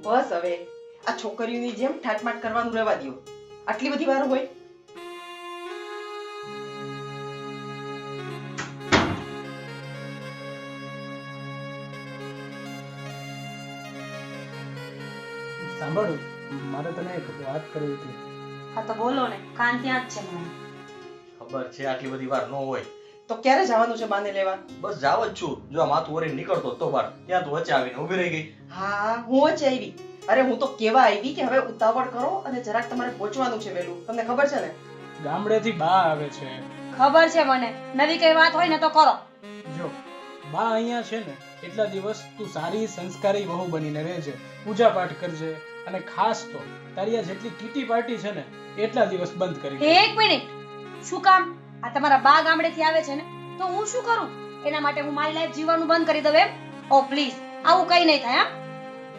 બસ હવે આ છોકરીઓની જેમ ઠાટમાટ કરવાનું રહેવા દો. આટલી બધી વાર હોય? સાંભળ, મારે તને એક વાત કરવી હતી. હા તો બોલો ને, કાન ત્યાં જ છે મને. ખબર છે આટલી બધી વાર ન હોય. તો ક્યારે જવાનું છે બાને લેવા? બસ જાવ જ છું. જો આ માથું ઓરીને નીકળતો તો બાર ત્યાં તું વચ્ચે આવીને ઊભી રહી ગઈ. હા, હું જ આવી. અરે હું તો કેવા આવી કે હવે ઉતાવળ કરો અને જરાક તમારે પહોંચવાનું છે વહેલું. તમને ખબર છે ને? ગામડેથી બા આવે છે. ખબર છે મને, નવી કઈ વાત હોય ને તો કરો. જો બા અહીંયા છે ને એટલા દિવસ તું સારી સંસ્કારી વહુ બનીને રહેજે, પૂજા પાઠ કરજે, અને ખાસ તો તારી આ જેટલી કીટી પાર્ટી છે ને એટલા દિવસ બંધ કરી દે. એક મિનિટ, શું કામ? આ તમારા બા ગામડેથી આવે છે ને તો હું શું કરું? એના માટે હું મારી લાઈફ જીવવાનું બંધ કરી દઉં એમ? ઓ પ્લીઝ, આવું કઈ નહીં થાય.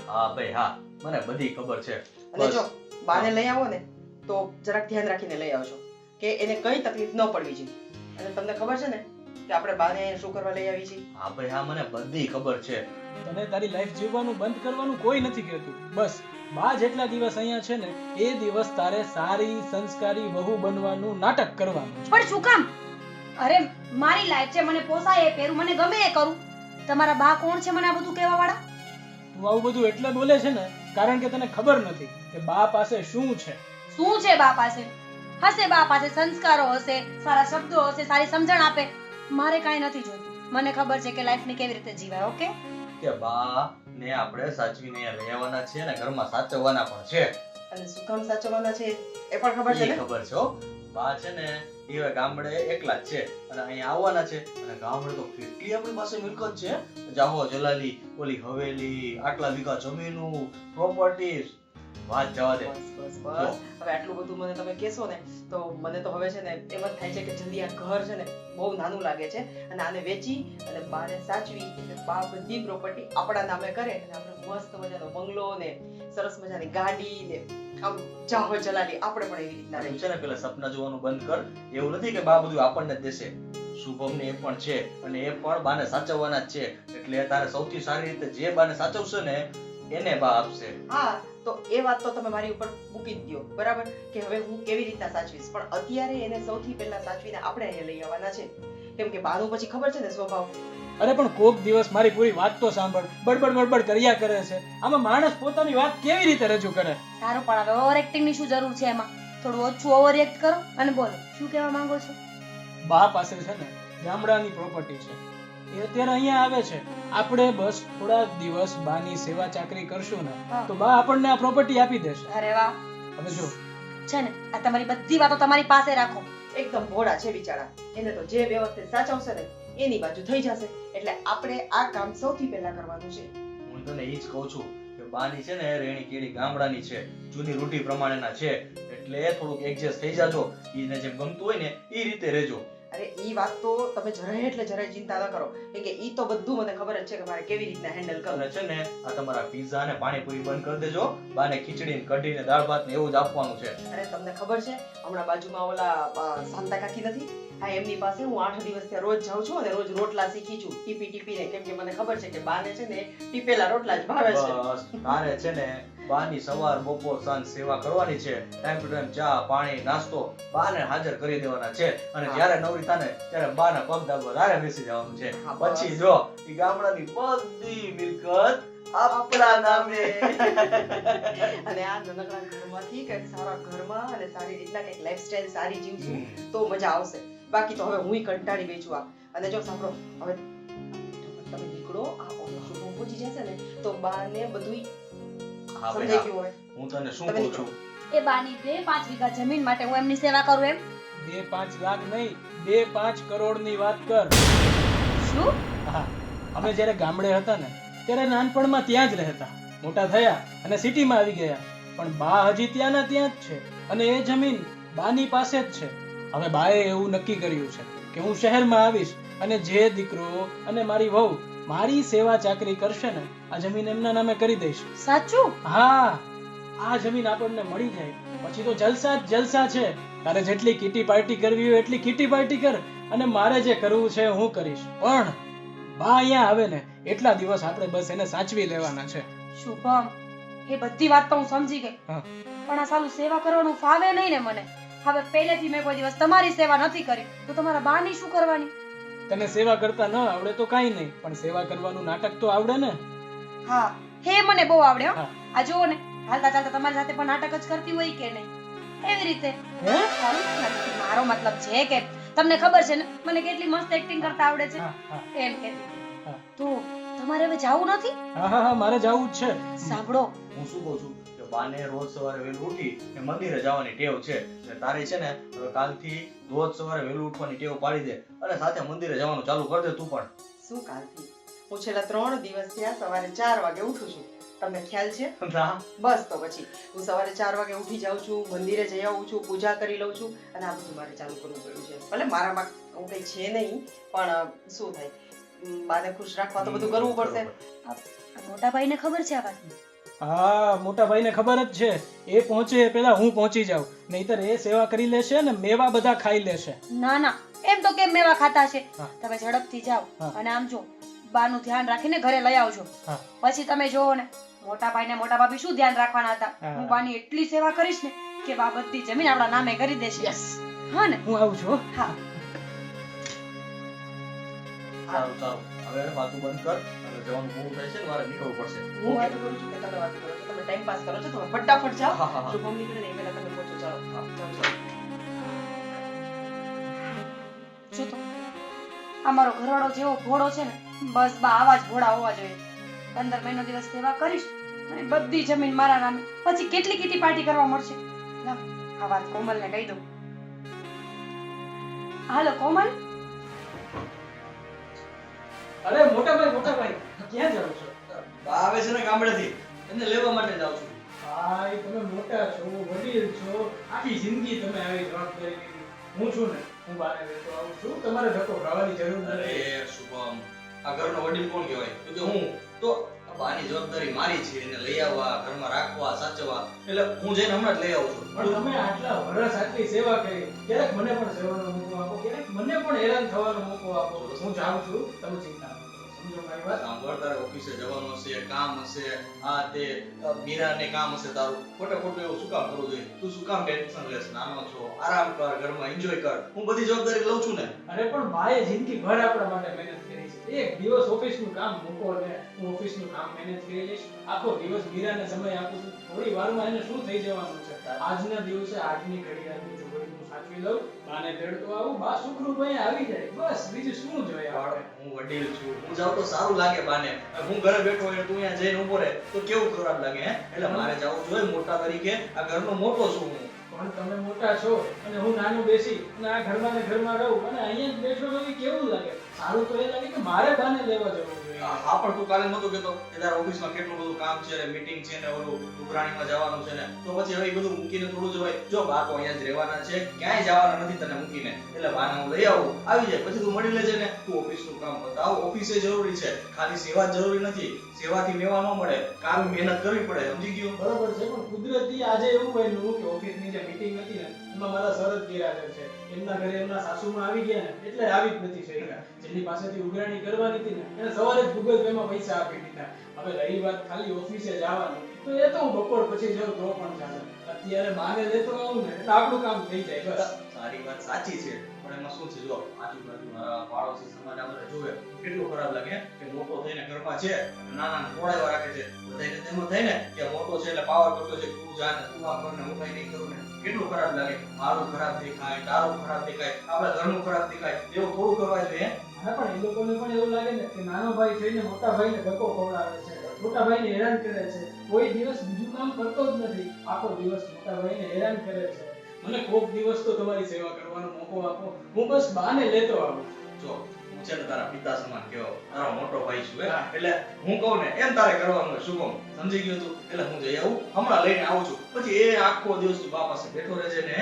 હા ભાઈ હા, મને બધી ખબર છે. અને જો બાને લઈ આવો ને તો જરાક ધ્યાન રાખીને લઈ આવજો કે એને કઈ તકલીફ ન પડવી જોઈએ. અને તમને ખબર છે ને કે આપણે બાને શું કરવા લઈ આવી છીએ? હા ભાઈ હા, મને બધી ખબર છે. તને તારી લાઈફ જીવવાનું બંધ કરવાનું કોઈ નથી કહેતું. બસ બા જેટલા દિવસ અહીંયા છે ને એ દિવસ તારે સારી સંસ્કારી વહુ બનવાનું નાટક કરવાનું છે. પણ શું કામ? અરે મારી લાઈફ છે, મને પોસાય એ પહેરું, મને ગમે એ કરું. તમારા બા કોણ છે મને આ બધું કહેવા વાળા? તું આવું બધું એટલે બોલે છે ને કારણ કે તને ખબર નથી કે બા પાસે શું છે. શું છે બા પાસે? હશે બા પાસે સંસ્કારો હશે, સારા શબ્દો હશે, સારી સમજણ આપે. મારે કાંઈ નથી જોઈતું. મને ખબર છે કે લાઈફ ને કેવી રીતે જીવાય. ઓકે? કે બા ને આપણે સાચવીને અહીંયા લઈ આવવાના છે અને ઘરમાં સાચવવાના પણ છે. અને શું કામ સાચવવાના છે એ પણ ખબર છે ઈ ને? ખબર છે હો. બા છે ને એ ગામડે એકલા જ છે અને અહીંયા આવવાના છે. અને ગામડે તો કેટલી આપણી પાસે મિલકત છે. જાહો જલાલી, ઓલી હવેલી, આટલા વીઘા જમીનું, પ્રોપર્ટીઝ, વાત જવા દે. બસ બસ બસ, હવે આટલું બધું મને તમે કહેશો ને તો મને તો હવે છે ને એમ જ થાય છે કે જલ્દી આ ઘર છે ને બહુ નાનું લાગે છે અને આને વેચી અને બાને સાચવી એટલે બા બધી પ્રોપર્ટી આપણા નામે કરે અને આપણે મસ્ત મજાનો બંગલો ને સરસ મજાની ગાડી ને આમ જાહો જલાલી આપણે પણ એવી રીતના તારે રહીએ. છે ને પેલા સપના જોવાનું બંધ કર. એવું નથી કે બા બધું આપણને જ દેશે. શુભમ ને એ પણ છે અને એ પણ બાને સાચવવાના જ છે. એટલે તારે સૌથી સારી રીતે જે બાને સાચવશે ને એને બા આપશે. હા, તો એ વાત તો તમે મારી ઉપર મૂકી જ દો, બરાબર? કે હવે હું કેવી રીતના સાચવીશ, પણ અત્યારે એને સૌથી પહેલા સાચવીને આપણે અહીંયા લઈ આવવાના છે. કેમ કે બાનું પછી ખબર છે ને સ્વભાવ. અરે પણ કોક દિવસ મારી પૂરી વાત તો સાંભળ. બડબડ બડબડ કર્યા કરે છે. આમાં માણસ પોતાની વાત કેવી રીતે રજૂ કરે? સારું, પણ હવે ઓવર એક્ટિંગ ની શું જરૂર છે એમાં? થોડું ઓછું ઓવર એક્ટ કરો અને બોલો શું કહેવા માંગો છો? બા પાસે છે ને ગામડાની પ્રોપર્ટી છે, એ અત્યારે અહીંયા આવે છે. આપણે બસ થોડા દિવસ બાની સેવા ચાકરી કરશું ને હા. તો બા આપણને આ પ્રોપર્ટી આપી દેશે. અરે વાહ! હવે જો છે ને આ તમારી બધી વાતો તમારી પાસે રાખો. એકદમ ભોળા છે બિચારા. એને તો જે વ્યવસ્થિત સાચવશે ને એની બાજુ થઈ જશે. એટલે આપણે આ કામ સૌથી પહેલા કરવાનું છે. હું તને ઈ જ કહું છું કે બાની છે ને રેણી કેડી ગામડાની છે, જૂની રૂઢી પ્રમાણેના છે. એટલે થોડુંક એડજસ્ટ થઈ જાજો. ઈને જેમ ગમતું હોય ને ઈ રીતે રહેજો. અરે ઈ વાત તો તમે જરાય એટલે જરાય ચિંતા ન કરો. કેમ કે ઈ તો બધું મને ખબર જ છે કે મારે કેવી રીતના હેન્ડલ કરવું. અને છે ને આ તમારા પીઝા અને પાણીપુરી બંધ કરી દેજો. બાને ખીચડી ને કઢી ને દાળ ભાત ને એવું જ આપવાનું છે. અરે તમને ખબર છે હમણાં બાજુમાં ઓલા શાંતા કાકી નથી? હા, એમની પાસે હું 8 દિવસ ત્યાં રોજ જાઉં છું અને રોજ રોટલા શીખી છું ટીપી ટીપીને. કેમ કે મને ખબર છે કે બાને છે ને ટીપેલા રોટલા જ ભાવે છે. બસ તારે છે ને બાની સવાર બપોર સાંજ સેવા કરવાની છે. ટાઈમ ટુ ટાઈમ ચા પાણી નાસ્તો બાને હાજર કરી દેવાના છે. અને જ્યારે નવરી થાને ત્યારે બાના પગ દાબવા તારે બેસી જવાનું છે. હા, બસ. પછી જો ઈ ગામડાની બધી મિલકત આપણા નામે. અને આ નાનકડા ઘરમાંથી કંઈક સારા ઘરમાં અને સારી રીતના કંઈક લાઈફસ્ટાઈલ સારી જીવશું તો મજા આવશે. બાકી તો હવે હુંય કંટાળી ગઈ છું આ. અને જો સાંભળો, હવે તમે નીકળો, આ ઓલો શુભમ પહોંચી જશે ને તો બાને બધુંય હા ભાઈ, સમજાઈ હા. ગયું હોય. હું તને શું તમે કહું નીકળો. છું એ બાની 2-5 વીઘા જમીન માટે હું એમની સેવા કરું એમ? 2-5 લાખ નહીં, 2-5 કરોડની વાત કર. શું? હા, અમે જ્યારે ગામડે હતા ને ત્યારે નાનપણમાં ત્યાં જ રહેતા, મોટા થયા અને સિટીમાં આવી ગયા. પણ બા હજી ત્યાંના ત્યાં જ છે અને એ જમીન બાની પાસે જ છે. હવે બાએ એવું નક્કી કર્યું છે કે હું શહેરમાં આવીશ અને જે દીકરો અને મારી વહુ મારી સેવા ચાકરી કરશે ને આ જમીન એમના નામે કરી દઈશ. સાચું? હા, આ જમીન આપણને મળી જાય પછી તો જલસા જ જલસા છે. તારે જેટલી કીટી પાર્ટી કરવી હોય એટલી કીટી પાર્ટી કર અને મારે જે કરવું છે હું કરીશ. પણ બા અહીંયા આવે ને એટલા દિવસ આપણે બસ એને સાચવી લેવાના છે. શુભમ, એ બધી વાત તો હું સમજી ગઈ હા. પણ આ સાલું સેવા કરવાનું ફાવે નહીં ને મને. હવે પહેલેથી મેં કોઈ દિવસ તમારી સેવા નથી કરી તો તમારા બાની શું કરવાની? તને સેવા કરતા ન આવડે તો કાંઈ નહીં, પણ સેવા કરવાનું નાટક તો આવડે ને. હા, હે મને બહુ આવડે હો. હા. આ જુઓ ને, હાલતા ચાલતા તમારી સાથે પણ નાટક જ કરતી હોય કે નહીં? એવી રીતે. હે? મારો મતલબ છે કે તમને ખબર છે ને મને કેટલી મસ્ત એક્ટિંગ કરતા આવડે છે. હા, હા, એમ કહેતી હતી. હા. તો તમારે હવે જાવું નથી? હા, હા, હા, મારે જાવું જ છે. સાંભળો, હું શું કહું છું કે બાને રોજ સવારે વહેલું ઉઠી ને મંદિરે જવાની ટેવ છે એટલે તારી છે ને હવે કાલથી રોજ સવારે વહેલું ઉઠવાની ટેવ પાડી દે અને સાથે મંદિરે જવાનું ચાલુ કરી દે તું પણ. શું કાલથી? હું છેલ્લા 3 દિવસ થયા સવારે 4 વાગે ઉઠું છું. તમને ખ્યાલ છે? ના બસ તો પછી હું સવારે 4 વાગે ઉઠી જાઉં છું, મંદિરે જઈ આવું છું, પૂજા કરી લઉં છું અને આ બધું મારે ચાલુ કરવું પડ્યું છે. ભલે મારામાં એવું કંઈ છે નહીં, પણ શું થાય, બાને ખુશ રાખવા તો બધું કરવું પડશે. આ મોટા ભાઈને ખબર છે આ વાતની? હા, મોટા ભાઈને ખબર જ છે. એ પહોંચે એ પહેલા હું પહોંચી જાઉં, નહીંતર એ સેવા કરી લેશે ને મેવા બધા ખાઈ લેશે. ના ના, એમ તો કેમ મેવા ખાતા છે? હા. તમે ઝડપથી જાઓ હા. અને આમ જો બાનું ધ્યાન રાખીને ઘરે લઈ આવજો. હા. પછી તમે જોવો ને મોટા ભાઈ ને મોટા ભાભી શું ધ્યાન રાખવાના હતા. હા. હું બાની એટલી સેવા કરીશ ને કે બા બધી જમીન આપણા નામે કરી દેશે. હા ને? હું આવું છું હો. હા. સારું સારું હવે વાતું બંધ કર અને જવાનું મોડું થાય છે ને મારે નીકળવું પડશે. હું વાતો કરું છું કે તમે વાતો કરો છો? તમે ટાઈમ પાસ કરો છો? તમે ફટાફટ જાઓ. હા, હા, હા. શુભમ નીકળે ને એ પહેલા તમે પહોંચો. ચાલો. હા. જાઓ, જાઓ. જો તો આ મારો ઘરવાળો જેવો ભોળો છે ને, બસ બા આવા જ ભોળા હોવા જોઈએ. 15 મહિનો દિવસ સેવા કરીશ અને બધી જમીન મારા નામે. પછી કેટલી કીટી પાર્ટી કરવા મળશે? લાવ, આ વાત કોમલને કહી દઉં. હાલો કોમલ. અરે મોટા ભાઈ, ક્યાં જાવ છો? બા આવે છે ને ગામડેથી એને લેવા માટે જાઉં છું. ભાઈ, તમે મોટા છો, વડીલ છો, આખી જિંદગી તમે આવી જવાબદારી લીધી. હું છું ને, હું બાને લેતો આવું છું, તમારે ધક્કો ખાવાની જરૂર નથી. અરે શુભમ આ ઘરનો વડીલ કોણ કહેવાય? તો કે હું તો આ બાની જવાબદારી મારી છે એને લઈ આવવા ઘરમાં રાખવા સાચવવા એટલે હું જઈને હમણાં જ લઈ આવું છું. પણ તમે આટલા વર્ષ આટલી સેવા કરી, ક્યારેક મને પણ સેવાનો મોકો આપો, ક્યારેક મને પણ હેરાન થવાનો મોકો આપો. હું જાઉં છું, તમે ચિંતા ન કરો. સમજો મારી વાત? સાંભળ તારે ઓફિસે જવાનું હશે કામ હશે આ તે મીરાને કામ હશે તારું ખોટે ખોટું એવું શું કામ કરવું જોઈએ? તું શું કામ ટેન્શન લેસ? નાનો છો, આરામ કર, ઘરમાં એન્જોય કર. હું બધી જવાબદારી લઉં છું ને. અરે પણ બાએ જિંદગી ભર આપણા માટે મહેનત કરી છે. એક દિવસ ઓફિસનું કામ મૂકો ને હું ઓફિસનું કામ મેનેજ કરી લઈશ. આખો દિવસ મીરાને સમય આપું છું. થોડી વારમાં એને શું થઈ જવાનું છે? આજના દિવસે આજની ઘડી આજની ચોકડી હું સાચવી લઉં, બાને તેડતો આવું, બા સુખરૂપ અહીંયા આવી જાય. બસ બીજું શું જોઈએ આપણે? હું વડીલ છું, હું જાઉં તો સારું લાગે બાને. હું ઘરે બેઠો હોય ને તું અહીંયા જઈને ઊભો રહે તો કેવું ખરાબ લાગે હે? એટલે મારે જાવું જોઈએ મોટા તરીકે. આ ઘરનો મોટો છું હું. પણ તમે મોટા છો અને હું નાનું બેસી અને આ ઘરમાં ને ઘરમાં રહું અને અહીંયા જ બેઠો રહું, એ કેવું લાગે? સારું તો એ લાગે કે મારે બાને લેવા જવું જોઈએ. હા પણ તું કાલે નતો કહેતો કે તારા ઓફિસમાં કેટલું બધું કામ છે ને મીટિંગ છે ને ઓલું ઉઘરાણીમાં જવાનું છે ને તો પછી હવે એ બધું મૂકીને થોડું જવાય? જો બા તો અહીંયા જ રહેવાના છે, ક્યાંય જવાના નથી તને મૂકીને. એટલે બાને હું લઈ આવું, આવી જાય પછી તું મળી લેજે ને. તું ઓફિસનું કામ બતાવ. ઓફિસે જરૂરી છે, ખાલી સેવા જ જરૂરી નથી. સેવાથી મેવા ન મળે, કામ મહેનત કરવી પડે. સમજી ગયો? બરોબર છે, પણ કુદરતી આજે એવું બન્યું કે ઓફિસની જે મીટિંગ હતી ને એમાં મારા સર જ ગેરહાજર છે. એમના ઘરે એમના સાસુમાં આવી ગયા ને એટલે આવી જ નથી શક્યા. જેની પાસેથી ઉઘરાણી કરવાની હતી ને એને સવારે જ ગૂગલ પે માં પૈસા આપી દીધા. હવે રહી વાત ખાલી ઓફિસે જવાની, તો એ તો હું બપોર પછી જાઉં તો પણ ચાલે. અત્યારે બાને લેતો આવું ને એટલે આપણું કામ થઈ જાય. બસ તારી વાત સાચી છે પણ એમાં શું છે જો આજુબાજુ મારા પાડોશી સમાજ આ બધા જોવે તો કેટલું ખરાબ લાગે કે મોટો થઈને ઘરમાં છે અને નાનાને ખોળાવ્યા રાખે છે. બધાને તેમ થાય ને કે મોટો છે એટલે પાવર કરતો છે, તું જા ને તું આ કર ને હું કઈ નહીં કરું ને. કેટલું ખરાબ લાગે. મારું ખરાબ દેખાય, તારું ખરાબ દેખાય, આપણા ઘરનું ખરાબ દેખાય. એવું થોડું કરવા જોઈએ? હા, પણ એ લોકોને પણ એવું લાગે ને કે નાનો ભાઈ થઈને મોટા ભાઈને ધક્કો ખવડાવે છે, મોટા ભાઈને હેરાન કરે છે. કોઈ દિવસ બીજું કામ કરતો જ નથી, આખો દિવસ મોટા ભાઈને હેરાન કરે છે. મને કોક દિવસ તો તમારી સેવા કરવાનો મોકો આપો, હું બસ બાને લેતો આવું. જો હું છે ને તારા પિતા સમાન કહેવાય, તારો મોટો ભાઈ છું હા. એટલે હું કહું ને એમ તારે કરવાનું હોય. શુભમ સમજી ગયો તું? એટલે હું જઈ આવું, હમણાં લઈને આવું છું. પછી એ આખો દિવસ તું બા પાસે બેઠો રહેજે ને.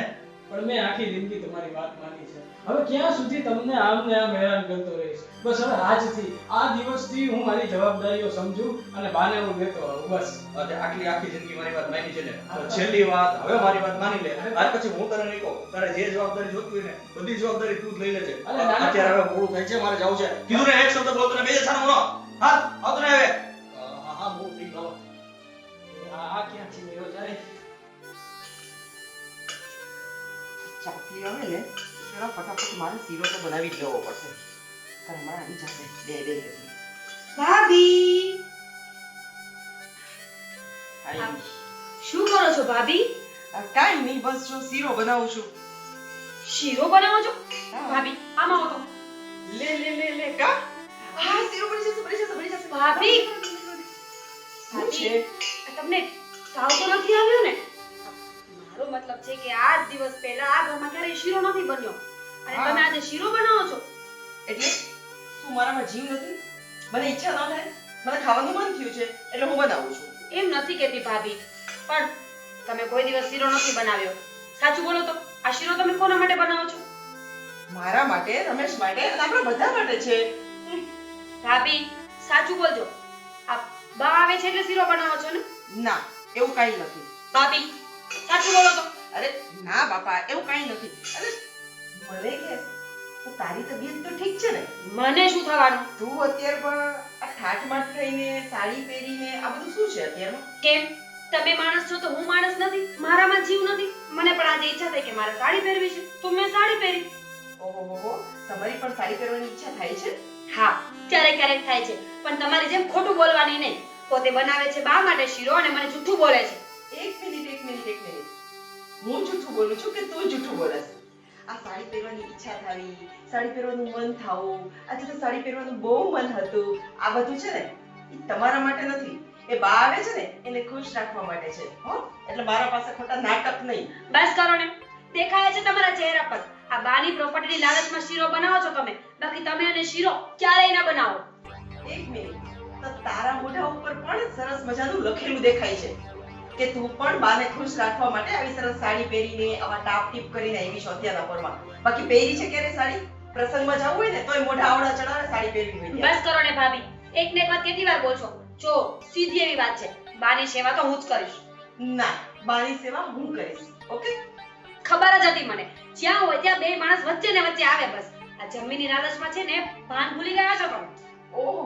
પણ મેં આખી જિંદગી તમારી વાત માની છે. હવે ક્યાં સુધી તમને આમ ને આમ હેરાન કરતો રહીશ? બસ હવે આજથી આ દિવસથી હું મારી જવાબદારીઓ સમજુ અને બાને હું લેતો આવું. બસ આટલી આખી જિંદગી મારી વાત માની છે ને તો છેલ્લી વાત હવે મારી વાત માની લે. આજ પછી હું તને નહીં કહું, તારે જે જવાબદારી જોતી હોય ને બધી જવાબદારી તું જ લઈ લેજે. અરે નાના- અત્યારે હવે મોડું થાય છે, મારે જવું છે. કીધું ને એક શબ્દ બોલતો ને બે જણા બોલો. હા આવતો ને હવે. હા હા હું ઠીક લાવો. આ ચાપલી આવે ને પેલા ફટાફટ મારે શીરો તો બનાવી જ લેવો પડશે. તારે હમણાં આવી જશે. દે ભાભી આઈ. શું કરો છો ભાભી? કાંઈ નહીં, બસ જો શીરો બનાવું છું. શીરો બનાવો છો? હા. ભાભી આમાં આવો તો. લે કા હા શીરો બની જશે. ભાભી શું છે? તમને તાવ તો નથી આવ્યો ને? મારો મતલબ છે કે આ જ દિવસ પહેલા આ ઘરમાં ક્યારેય શીરો નથી બન્યો અને હા. તમે આજે શીરો બનાવો છો. એટલે શું મારામાં જીવ નથી? મને ઈચ્છા ન થાય? મને ખાવાનું મન થયું છે એટલે હું બનાવું છું. એમ નથી કહેતી ભાભી, પણ તમે કોઈ દિવસ શીરો નથી બનાવ્યો. સાચું બોલો તો, આ શીરો તમે કોના માટે બનાવો છો? મારા માટે, રમેશ માટે અને આપણા બધા માટે છે. ભાભી સાચું બોલજો. આ બા આવે છે એટલે શીરો બનાવો છો ને? ના, એવું કાંઈ નથી. ભાભી સાચું બોલો તો. અરે ના બાપા, એવું કાંઈ નથી. અરે મને કે તો તારી તબિયત તો ઠીક છે ને? મને શું થવાનું? તું અત્યારે પણ આ ઠાઠમાઠ થઈને સાડી પહેરીને આ બધું શું છે અત્યારમાં? કેમ તમે માણસ છો તો હું માણસ નથી? મારામાં જીવ નથી? મને પણ આજે ઈચ્છા થઈ કે મારે સાડી પહેરવી છે તો મેં સાડી પહેરી. ઓહો, તમારી પણ સાડી પહેરવાની ઈચ્છા થાય છે? હા, ક્યારેક ક્યારેક થાય છે, પણ તમારી જેમ ખોટું બોલવાની નહીં. પોતે બનાવે છે બા માટે શીરો અને મને જૂઠું બોલે છે. એક મિનિટ. હું જૂઠું બોલું છું કે તું જૂઠું બોલે છે? આ સાડી પહેરવાની ઈચ્છા થાવી, સાડી પહેરવાનું મન થાવું, આજે તો સાડી પહેરવાનું બહુ મન હતું, આ બધું છે ને એ તમારા માટે નથી. એ બા આવે છે ને એને ખુશ રાખવા માટે છે. હો, એટલે મારા પાસે ખોટા નાટક નહીં. બસ કરો ને, દેખાય છે તમારા ચહેરા પર. આ બાની પ્રોપર્ટીની લાલચમાં શીરો બનાવો છો તમે, બાકી તમે અને શીરો ક્યારેય ના બનાવો. એક મિનિટ, તો તારા મોઢા ઉપર પણ સરસ મજાનું લખેલું દેખાય છે કે તું પણ બાને ખુશ રાખવા માટે આવી સરસ સાડી પહેરીને આવા ટાપ ટીપ કરીને આવી છો અત્યારના પરમાં. બાકી પહેરી છે ક્યારે સાડી? પ્રસંગમાં જવું હોય ને તોય મોઢા આવડા ચડાવે સાડી પહેરવી હોય ત્યારે. બસ કરો ને ભાભી, એક ને એક વાત કેટલી વાર બોલશો? જો સીધી એવી વાત છે, બાની સેવા તો હું જ કરીશ. ના, બાની સેવા હું કરીશ. ઓકે? ખબર જ હતી મને, જ્યાં હોય ત્યાં બે માણસ વચ્ચે ને વચ્ચે આવે. બસ આ જમીની લાલચમાં છે ને ભાન ભૂલી ગયા છો તમે. ઓહો,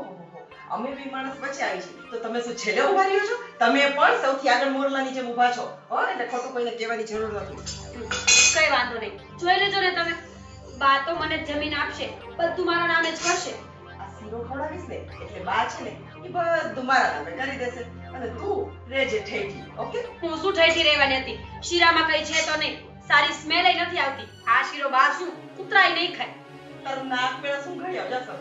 અમે બે માણસ વચ્ચે આવી છે તો તમે શું છેલ્લે ઉભા રહ્યો છો? તમે પણ સૌથી આગળ મોરલાની જેમ ઊભા છો. હો, એટલે ખોટું કોઈને કહેવાની જરૂર નથી. કઈ વાંધો નહીં, જોઈ લેજો ને તમે. બા તો મને જમીન આપશે, બધું મારા નામે જ કરશે. આ શીરો ખવડાવીશ ને એટલે બા છે ને એ બધું મારા નામે કરી દેશે અને તું રેજે ઠેઠી. ઓકે? હું શું ઠઈથી રહેવાની હતી? શીરામાં કઈ છે તો નહીં, સારી સ્મેલ નથી આવતી. આ શીરો બા શું કૂતરાય નહીં ખાય. તારું નાક પેલા શું ઘડી આવજા સર.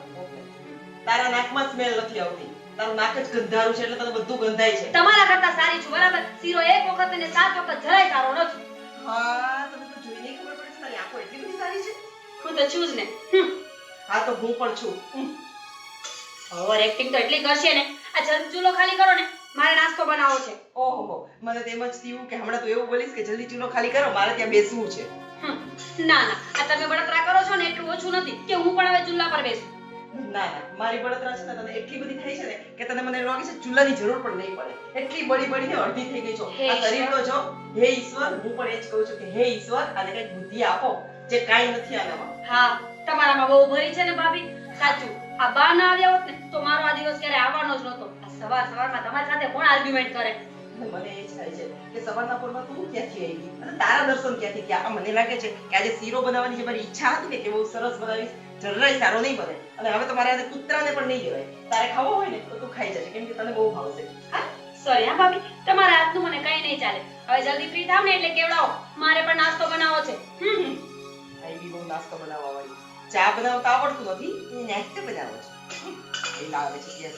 તારા નાકમાં સ્મેલ નથી આવતી. તારું નાક જ ગંધારું છે એટલે તને બધું ગંધાય છે. તમારા કરતા સારી છું, બરાબર? શીરો એક વખત અને 7 વખત જરાય સારો નથી. હા, તને તો જોઈને ખબર પડે છે તારી આંખો એટલી બધી સારી છે. હું તો છું જ ને. હા, તો હું પણ છું. ઓવર એક્ટિંગ તો એટલી કરશે ને. આ જલ્દી ચૂલો ખાલી કરો ને, મારે નાસ્તો બનાવવો છે. ઓહો, મને તો એમ જ થયું કે હમણાં તું એવું બોલીશ કે જલ્દી ચૂલો ખાલી કરો, મારે ત્યાં બેસવું છે. ના ના, આ તમે બળતરા કરો છો ને એટલું ઓછું નથી કે હું પણ હવે ચૂલા પર બેસું. ના, મારી બળતરા છે ને તને એટલી બધી થઈ છે ને કે તને મને એવું લાગે છે ચૂલાની જરૂર પણ નહીં પડે. એટલી બળીને અડધી થઈ ગઈ છો. હે આ શરીર તો જો, હે ઈશ્વર, હું પણ એ જ કહું છું કે હે ઈશ્વર, આને કંઈક બુદ્ધિ આપો જે કાંઈ નથી આનામાં. હા, તમારામાં બહુ ભરી છે ને ભાભી. સાચું, આ બા ના આવ્યા હોત ને તો મારો આ દિવસ ક્યારે આવવાનો જ નહોતો. આ સવારમાં તમારી સાથે કોણ આર્ગ્યુમેન્ટ કરે? મને એ જ થાય છે કે સવારના પોરમાં તું ક્યાંથી આવી અને તારા દર્શન ક્યાંથી થયા? મને લાગે છે કે આજે શીરો બનાવવાની જે મારી ઈચ્છા હતી ને કે બહુ સરસ બનાવીશ, જરાય સારો નહીં બને અને હવે તો મારે આજે કૂતરાને પણ નહીં લેવાય. તારે ખાવો હોય ને તો તું ખાઈ જજે કેમ કે તને બહુ ભાવશે. હા, સોરી હા ભાભી, તમારા હાથનું મને કઈ નહીં ચાલે. હવે જલ્દી ફ્રી થાવ ને એટલે કેવડાવો, મારે પણ નાસ્તો બનાવવો છે. આ બી બહુ નાસ્તો બનાવવા વાળી. ચા બનાવતા આવડતું નથી, નાસ્તો બનાવો છે. એ લાવે છે yes.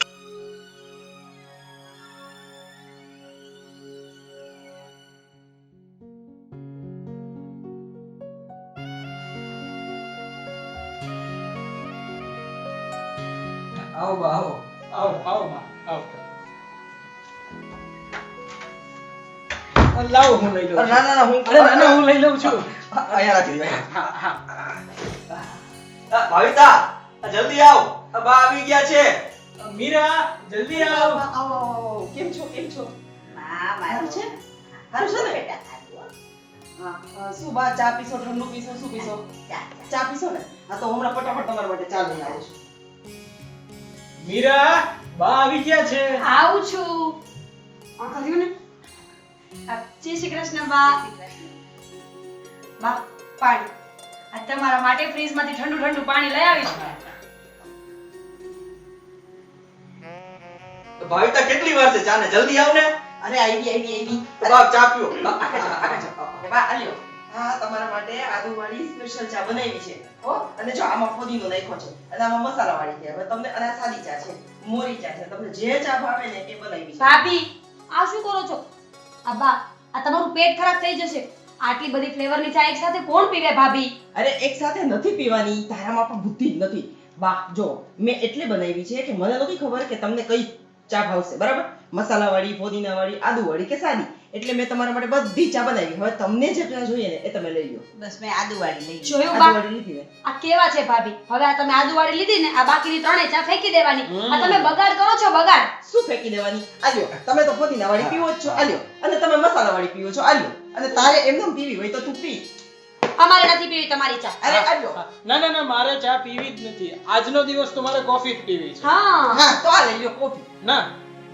આવો બા, આવો બા, આવો. લાવો, હું લઈ લઉં છું. ના, હું અરે હું લઈ લઉં છું. અહીંયા રાખી દે. હા. ભાવિતા, જલ્દી આવ. આ બા આવી ગયા છે. મીરા, જલ્દી આવ. આવો. કેમ છો? સારું છે? સારું છે ને? હા, શું બા ચા પીશો, ઠંડુ પીશો, શું પીશો? ચા પીશો ને? હા, તો હમણાં ફટાફટ તમારા માટે ચા લઈને આવું છું. મીરા, બા આવી ગયા છે. આવું છું. આ કર્યું ને? જય શ્રી કૃષ્ણ બા. બા, પાણી. આ તમારા માટે ફ્રીજમાંથી ઠંડુ ઠંડુ પાણી લઈ આવી છું. તો ભાવિતા કેટલી વાર છે ચા ને? જલ્દી આવ ને. અરે આવી તો બાપ ચા પીઓ. વાહ આલ્યો હા તમારા માટે આદુવાળી સ્પેશિયલ ચા બનાવી છે હો અને જો આમાં ફોદીનો નાખ્યો છે અને આમાં મસાલાવાળી છે હવે તમને અને આ સાદી ચા છે મોરી ચા છે તમને જે ચા ભાવે ને એ બનાવી છે ભાભી આ શું કરો છો? બા આ તમારું પેટ ખરાબ થઈ જશે. આટલી બધી ફ્લેવરની ચા એક સાથે કોણ પીવે ભાભી? અરે એક સાથે નથી પીવાની તારામાં પણ બુદ્ધિ જ નથી વાહ જો મેં એટલે બનાવી છે કે મને નથી ખબર કે તમને કઈ ચા ભાવશે બરાબર મસાલાવાળી ફોદીનાવાળી આદુવાળી કે સાદી એટલે મેં તમારા માટે બધી ચા બનાવી હવે તમને જે ચા જોઈએ ને એ તમે લઈ લો બસ મેં આદુવાળી લઈ જોયું બા? આદુવાળી લીધી ને આ કેવા છે ભાભી? હવે આ તમે આદુવાળી લીધી ને આ બાકીની ત્રણેય ચા ફેંકી દેવાની. આ તમે બગાડ કરો છો બગાડ. શું ફેંકી દેવાની આલ્યો તમે તો ફોદીનાવાળી પીવો જ છો આલ્યો અને તમે મસાલાવાળી પીવો છો આલ્યો અને તારે એમને પીવી હોય તો તું પી અમારે નથી પીવી તમારી ચા. અરે આલ્યો ના મારે ચા પીવી જ નથી. આજનો દિવસ તો મારે કોફી જ પીવી છે. હા હા તો આ લઈ લો કોફી ના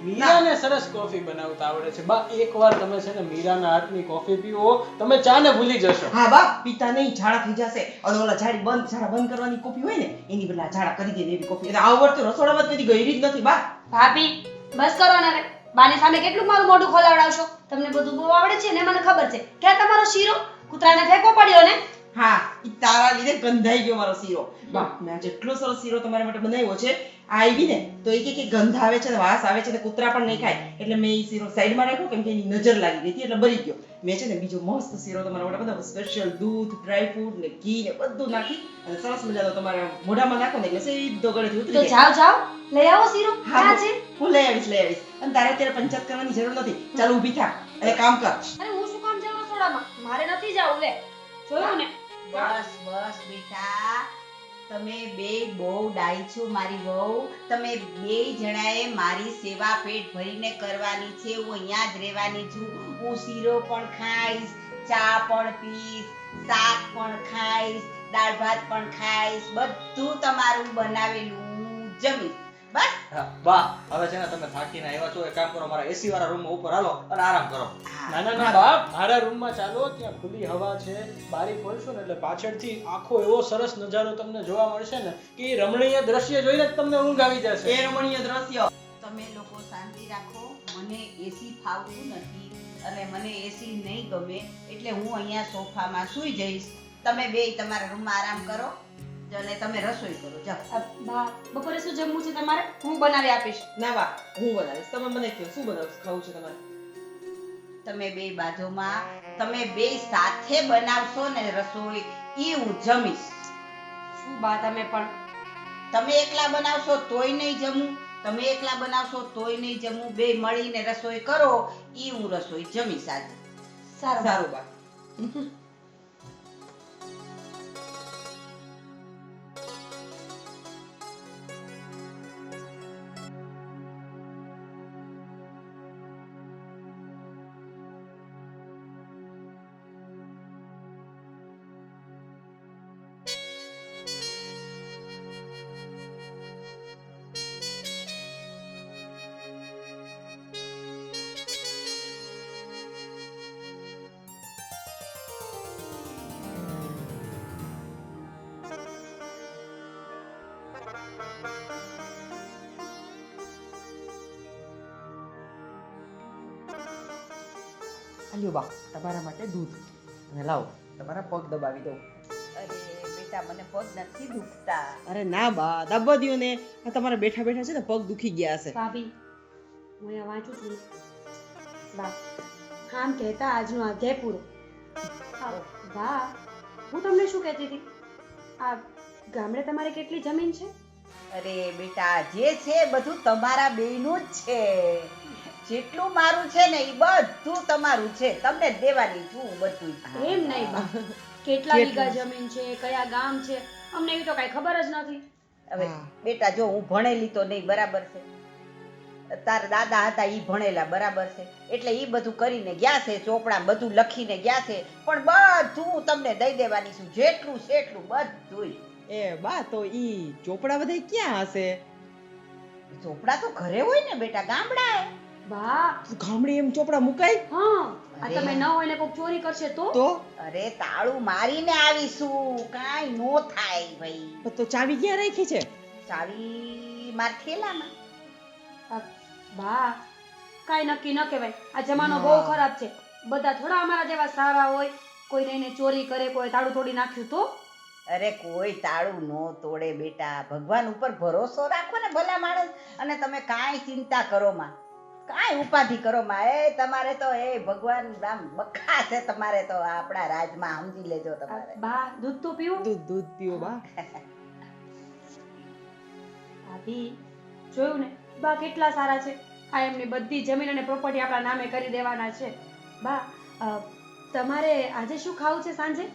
મીરાને સરસ કોફી બનાવતા આવડે છે બા. એકવાર તમે છે ને મીરાના હાથની કોફી પીવો તમે ચા ને ભૂલી જશો. હા બા પીતા નહીં ઝાડા થઈ જશે અને ઓલા ઝાડા બંધ કરવાની કોફી હોય ને એની બદલે આ ઝાડા કરી દે એવી કોફી અને આ વખતે રસોડામાં કદી ગઈ જ નથી બા ભાભી બસ કરો ને હવે. બાની સામે કેટલું મારું મોઢું ખોલાવડાવશો? તમને બધું બહુ આવડે છે ને મને ખબર છે. ક્યાં તમારો શીરો? કૂતરાને ફેંકવો પડ્યો ને? હા ઈ તારા લીધે ગંધાઈ ગયો મારો શીરો બા મેં જેટલો સરસ શીરો તમારા માટે બનાવ્યો છે આ આવી ને તો એ કે ગંધ આવે છે ને વાસ આવે છે ને કૂતરા પણ નહીં ખાય એટલે મેં ઈ શીરો સાઈડમાં રાખ્યો કેમ કે એની નજર લાગી ગઈ હતી એટલે બરી ગયો મેં છે ને બીજો મસ્ત શીરો તમારા માટે બનાવ્યો સ્પેશિયલ દૂધ ડ્રાય ફ્રૂટ ને ઘી ને બધું નાખી અને સરસ મજાનો તમારા મોઢામાં નાખો ને એટલે સીધો ગળેથી તો ઉતરી જાય જાઓ લઈ આવો શીરો. હા ક્યાં છે? હું લઈ આવીશ અને તારે અત્યારે પંચાયત કરવાની જરૂર નથી ચાલ ઊભી થા અને કામ કર અરે હું શું કામ જાઉં રસોડામાં? મારે નથી જાવું લે. જોયું ને? બસ બસ બેટા તમે બે બહુ ડાઈ છો મારી વહુ. તમે બે જણાએ મારી સેવા પેટ ભરીને કરવાની છે. હું અહીંયા જ રહેવાની છું. હું શીરો પણ ખાઈશ, ચા પણ પીશ, શાક પણ ખાઈશ, દાળ ભાત પણ ખાઈશ, બધું તમારું બનાવેલું જમીશ. બસ હા, બા હવે છે ને તમે થાકીને આવ્યા છો એક કામ કરો મારા એસી વાળા રૂમમાં ઉપર હાલો અને આરામ કરો. ના બાપ મારા રૂમમાં ચાલો ત્યાં ખુલ્લી હવા છે. બારી ખોલશો ને એટલે પાછળથી આખો એવો સરસ નજારો તમને જોવા મળશે ને કે એ રમણીય દ્રશ્ય જોઈને જ તમને ઊંઘ આવી જશે. એ રમણીય દ્રશ્ય તમે લોકો શાંતિ રાખો. મને એસી ફાવતું નથી અને મને એસી નહીં ગમે એટલે હું અહીંયા સોફામાં સૂઈ જઈશ. તમે બે તમારા રૂમમાં આરામ કરો અને તમે રસોઈ કરો જાઓ. બા બપોરે શું જમવું છે તમારે? હું બનાવી આપીશ. ના બા હું બનાવીશ તમે મને કહો શું બનાવશ ખાવું છે તમારે તમે બે બાજુમાં તમે બે સાથે બનાવશો ને રસોઈ ઈ હું જમીશ. શું બા તમે પણ? તમે એકલા બનાવશો તોય નહીં જમું, તમે એકલા બનાવશો તોય નહીં જમું. બે મળીને રસોઈ કરો ઈ હું રસોઈ જમીશ આજે. સારું સારું બા આલ્યો બા તમારા માટે દૂધ અને લાવો તમારા પગ દબાવી દઉં અરે બેટા મને પગ નથી દુખતા. અરે ના બા દબા દ્યો ને આ તમારા બેઠા બેઠા છે ને પગ દુખી ગયા હશે ભાભી હું અહીંયા વાંચું છું. બા આમ કહેતા આજનો અધ્યાય પૂરો. બા હું તમને શું કહેતી હતી? આ ગામડે તમારે કેટલી જમીન છે? અરે બેટા જે છે બધું તમારા બેયનું જ છે. જેટલું મારું છે ને એ બધું તમારું છે. તમને જ દેવાની છું બધું. એમ નહીં બા કેટલા વીઘા જમીન છે, કયા ગામ છે, અમને એવી તો કઈ ખબર જ નથી. હવે બેટા જો હું ભણેલી તો નહીં બરાબર છે. તારા દાદા હતા ઈ ભણેલા બરાબર છે એટલે ઈ બધું કરીને ગયા છે. ચોપડા બધું લખીને ગયા છે પણ બધું તમને દઈ દેવાની છું. જેટલું છે એટલું બધું. એ બા તો ઈ ચોપડા બધા ક્યાં હશે ચોપડા તો ઘરે હોય ને બેટા ગામડા. બા ગામડે એમ ચોપડા મુકાય હા આ તમે ન હોય ને કોઈક ચોરી કરશે તો તો અરે તાળું મારીને આવીશું, કાંઈ નો થાય ભાઈ. તો ચાવી ક્યાં રાખી છે? ચાવી માર થેલામાં. બા કાંઈ નક્કી ન કહેવાય. આ જમાનો બહુ ખરાબ છે. બધા થોડા અમારા જેવા સારા હોય. કોઈ રહીને ચોરી કરે, કોઈ તાળું તોડી નાખ્યું તો અરે કોઈ તાળું નો તોડે બેટા, ભગવાન ઉપર ભરોસો રાખો ને ભલા માણસ. અને તમે કાંઈ ચિંતા કરો માં, કાંઈ ઉપાધિ કરો માં. એ તમારે તો એ ભગવાન આમ બખા છે તમારે તો આપણા રાજમાં, સમજી લેજો તમારે. બા દૂધ તો પીવું. દૂધ પીઓ બા. ભાભી જોયું ને બા કેટલા સારા છે. આ એમની બધી જમીન અને પ્રોપર્ટી આપણા નામે કરી દેવાના છે. બા તમારે આજે શું ખાવું છે સાંજે?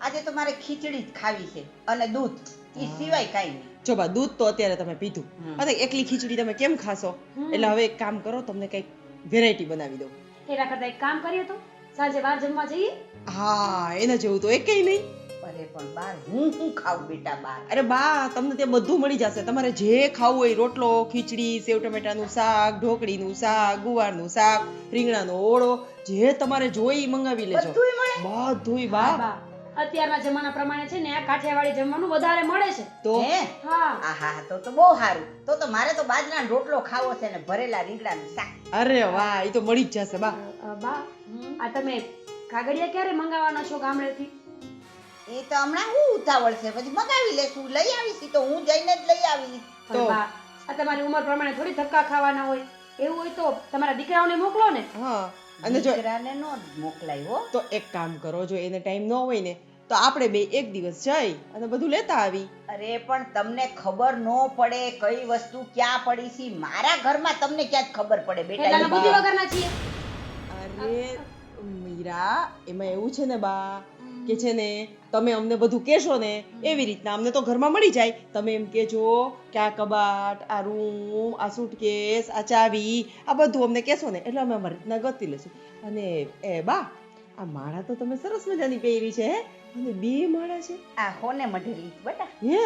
આજે તો મારે ખીચડી જ ખાવી છે અને દૂધ, એ સિવાય કાંઈ નહીં. જો બા દૂધ તો અત્યારે તમે પીધું, અને એકલી ખીચડી તમે કેમ ખાશો? એટલે હવે એક કામ કરો, તમને કઈક વેરાયટી બનાવી દઉં. એના કરતા એક કામ કરીએ તો સાંજે બહાર જમવા જઈએ. હા એના જેવું તો એકેય નહીં. અરે પણ બાર હું ખાવું બેટા બાર? અરે બા તમને ત્યાં બધું મળી જશે. તમારે જે ખાવું હોય, રોટલો, ખીચડી, સેવ ટમેટાનું શાક, ઢોકળીનું શાક, ગુવારનું શાક, રીંગણાનો ઓળો, જે તમારે જોઈ ઈ મંગાવી લેજો. બધુંય મળે? બધુંય બા. બા અત્યારના જમાના પ્રમાણે છે ને આ કાઠિયાવાડી જમવાનું વધારે મળે છે. તો હે? હા આહા તો બહુ સારું. તો મારે તો બાજરાનો રોટલો ખાવો છે ને ભરેલા રીંગણાનું શાક. અરે વાહ, ઈ તો મળી જ જશે બા. બા આ તમે કાગળિયા ક્યારે મંગાવવાના છો ગામડેથી? એ તો હમણાં હું ઉતાવળ છે, પછી મગાવી લેશું, લઈ આવીશ. ઈ તો હું જઈને જ લઈ આવીશ. પણ બા આ તમારી ઉંમર પ્રમાણે થોડી ધક્કા ખાવાના હોય. એવું હોય તો તમારા દીકરાઓને મોકલો ને. હા અને જો દીકરાને નો મોકલાય હો. તો એક કામ કરો, જો એને ટાઈમ ન હોય ને તો આપણે બે એક દિવસ જઈ અને બધું લેતા આવી. અરે પણ તમને ખબર નો પડે કઈ વસ્તુ ક્યાં પડી છે? મારા ઘરમાં તમને ક્યાં ખબર પડે એટલાના બેટા? બુદ્ધિ વગરના છીએ. અરે મીરા, એમાં એવું છે ને બા કે છે ને તમે અમને બધું કહેશો ને એવી રીતના અમને તો ઘરમાં મળી જાય. તમે એમ કહેજો કે આ કબાટ, આ રૂમ, આ સુટકેસ, આ ચાવી, આ બધું અમને કહેશો ને એટલે અમે અમારી રીતના ગોતી લેશું. અને એ બા આ માળા તો તમે સરસ મજાની પહેરી છે, હે? અને 2 માળા છે. આ હોને મઢેલી બેટા. હે?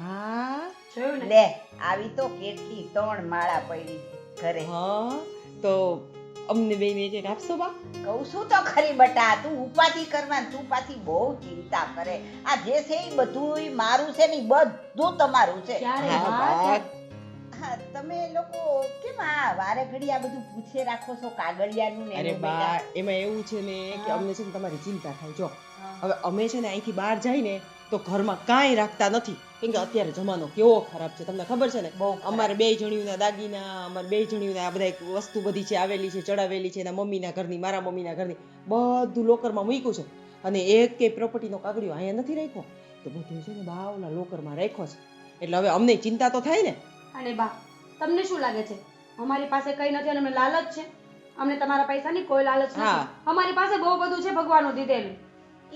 હા જોયું ને? લે આવી તો કેટલી 3 માળા પડી ઘરે. હા તો અમને બેને એક એક આપશો બા? કહું છું તો ખરી બટા, તું ઉપાધિ કરવા ને તું પાછી બહુ ચિંતા કરે. આ જે છે એ બધું મારું છે ને ઈ બધું તમારું છે. ક્યારે હા, બા, બા. હા તમે લોકો કેમ આ વારે ઘડી આ બધું પૂછે રાખો છો કાગળિયાનું ને અરે એનું બા બેટા? એમાં એવું છે ને કે અમને છે ને તમારી ચિંતા થાય. જો હા. હવે અમે છે ને અહીંથી બહાર જાય ને તો ઘરમાં કાંઈ રાખતા નથી, કેમ કે અત્યારે જમાનો કેવો ખરાબ છે તમને ખબર છે ને. બહુ ખરાબ. અમારે 2 જણીઓના દાગીના, અમારે 2 જણીઓના આ બધા વસ્તુ બધી છે આવેલી છે, ચડાવેલી છે, એના મમ્મીના ઘરની, મારા મમ્મીના ઘરની, બધું લોકરમાં મૂક્યું છે. અને એક કે પ્રોપર્ટીનો કાગળિયો અહીંયા નથી રાખ્યો, તો બધું છે ને બા ઓલા લોકરમાં રાખ્યો છે. એટલે હવે અમને ચિંતા તો થાય ને. અને બા તમને શું લાગે છે અમારી પાસે કઈ નથી અને અમને લાલચ છે? અમને તમારા પૈસાની કોઈ લાલચ નથી. હા. અમારી પાસે બહુ બધું છે ભગવાનનું દીધેલું.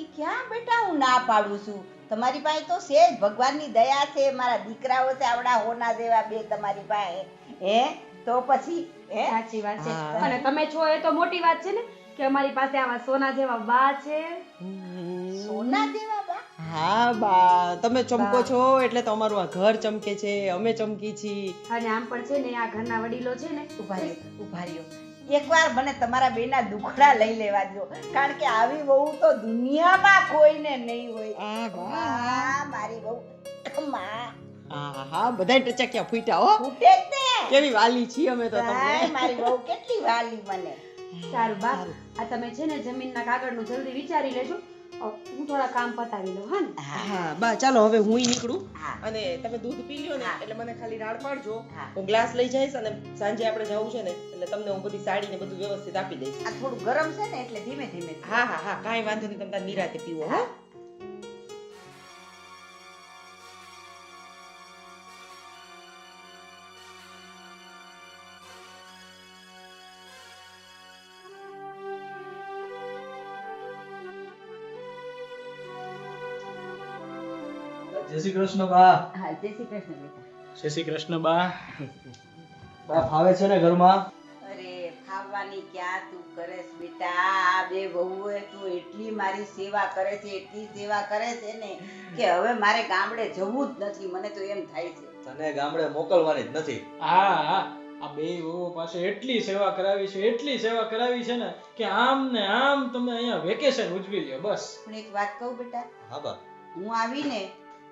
ઈ ક્યાં બેટા હું ના પાડું છું? તમારી પાસે તો છે જ, ભગવાનની દયા છે. મારા દીકરાઓ છે આવડા હોના જેવા 2 તમારી પાસે. હે તો પછી હે સાચી વાત છે. હા. અને તમે છો એ તો મોટી વાત છે ને કે અમારી પાસે આવા સોના જેવા બા છે. સોના જેવા બા? હા બા તમે ચમકો છો એટલે તો અમારું આ ઘર ચમકે છે, અમે ચમકી છીએ. અને આમ પણ છે ને આ ઘરના વડીલો છે ને ઉભા રહ્યો. એકવાર મને તમારા બેના દુખડા લઈ લેવા દો, કારણ કે આવી વહુ તો દુનિયામાં કોઈને નહીં હોય. આ બા. હા મારી વહુ ખમા હા હા બધાય ટચક્યા ફૂટ્યા હો. ફૂટે જ ને. કેવી વાલી છીએ અમે તો હાય, તમને. મારી વહુ કેટલી વાલી મને. સારું બા આ તમે છે ને જમીનના કાગળનું જલ્દી વિચારી લેજો. હું થોડા કામ પતાવી લઉં. હા ને? હા બા ચાલો હવે હુંય નીકળું. હા. અને તમે દૂધ પી લ્યો ને હા. એટલે મને ખાલી રાડ પાડજો. હા. હું ગ્લાસ લઈ જઈશ અને સાંજે આપણે જવું છે ને એટલે તમને હું બધી સાડી ને બધું વ્યવસ્થિત આપી દઈશ. આ થોડું ગરમ છે ને એટલે ધીમે ધીમે. હા હા હા કાંઈ વાંધો નહીં, તમે તાર નિરાતે પીવો હો. જય શ્રી કૃષ્ણ બા. હા જય શ્રી કૃષ્ણ બેટા. જય શ્રી કૃષ્ણ બા. બા ફાવે છે ને ઘરમાં? અરે ખાવાની ક્યાં તું કરેસ બેટા? આ 2 વહુએ તું એટલી મારી સેવા કરે છે, એટલી સેવા કરે છે ને કે હવે મારે ગામડે જવું જ નથી. મને તો એમ થાય છે. તને ગામડે મોકલવાની જ નથી. હા હા આ બે વહુઓ પાસે એટલી સેવા કરાવી છે ને કે આમ ને આમ તમે અહીંયા વેકેશન ઉજવી લ્યો બસ. પણ એક વાત કહું બેટા, હા બા. હું આવીને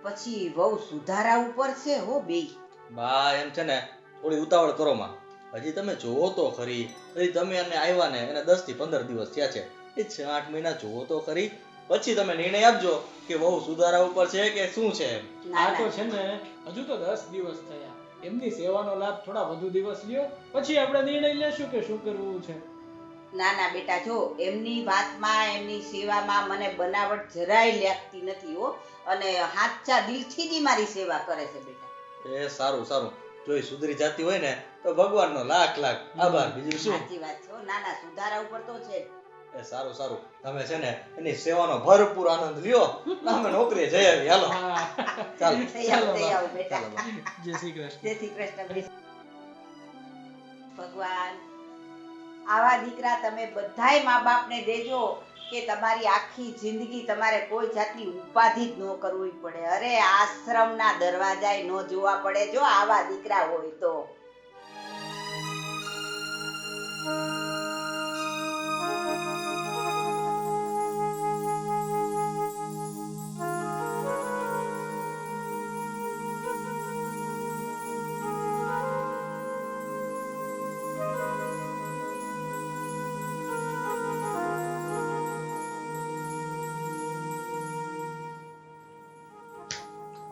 પછી વહુ સુધારા ઉપર છે હો બેય. બા એમ છે ને થોડી ઉતાવળ કરો માં. હજી તમે જોવો તો ખરી. હજી તમે અને આવ્યા ને એને 10 થી 15 દિવસ થયા છે. એ 6-8 મહિના જોવો તો ખરી. પછી તમે નિર્ણય આપજો કે બહુ સુધારા ઉપર છે કે શું છે એમ. ના આ તો ના છે ને હજુ તો 10 દિવસ થયા. એમની સેવાનો લાભ થોડા વધુ દિવસ લ્યો, પછી આપણે નિર્ણય લેશું કે શું કરવું છે. ના ના બેટા, જો એમની વાતમાં એમની સેવામાં મને બનાવટ જરાય લાગતી નથી હો. અને સાચા દિલથી જ ઈ મારી સેવા કરે છે બેટા. એ સારું સારું. જો એ સુધરી જતી હોય ને તો ભગવાનનો લાખ લાખ આભાર. બીજું શું? સાચી વાત છે હો. ના ના, સુધારા ઉપર તો છે જ. એ સારું સારું. તમે છે ને એની સેવાનો ભરપૂર આનંદ લ્યો. અમે નોકરીએ જઈ આવી. હાલો હા. ચાલો. જઈ આવો બેટા. ચાલો બા. જય શ્રી કૃષ્ણ. જય શ્રી કૃષ્ણ. ભગવાન, આવા દીકરા તમે બધાય મા બાપને દેજો કે તમારી આખી જિંદગી તમારે કોઈ જાતની ઉપાધિ જ ન કરવી પડે. અરે આશ્રમના દરવાજાય ન જોવા પડે જો આવા દીકરા હોય તો.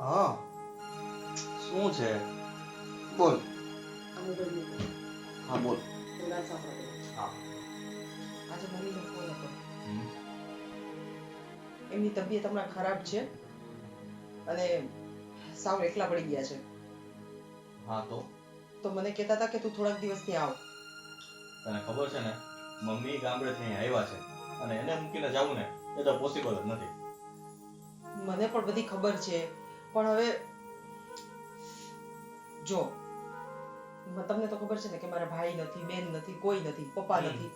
હા શું છે? બોલ. હા બોલ. હા. આજે મમ્મીનો ફોન હતો. એમની તબિયત હમણાં ખરાબ છે અને સાવ એકલા પડી ગયા છે. હા તો મને કહેતા હતા કે તું થોડાક દિવસ ત્યાં આવ. તને ખબર છે ને મમ્મી ગામડેથી અહીં આવ્યા છે અને એને મૂકીને જવું ને એ તો પોસિબલ જ નથી. મને પણ બધી ખબર છે, પણ હવે જો તમને તો ખબર છે ને કે મારા ભાઈ નથી, બેન નથી, કોઈ નથી, પપ્પા નથી.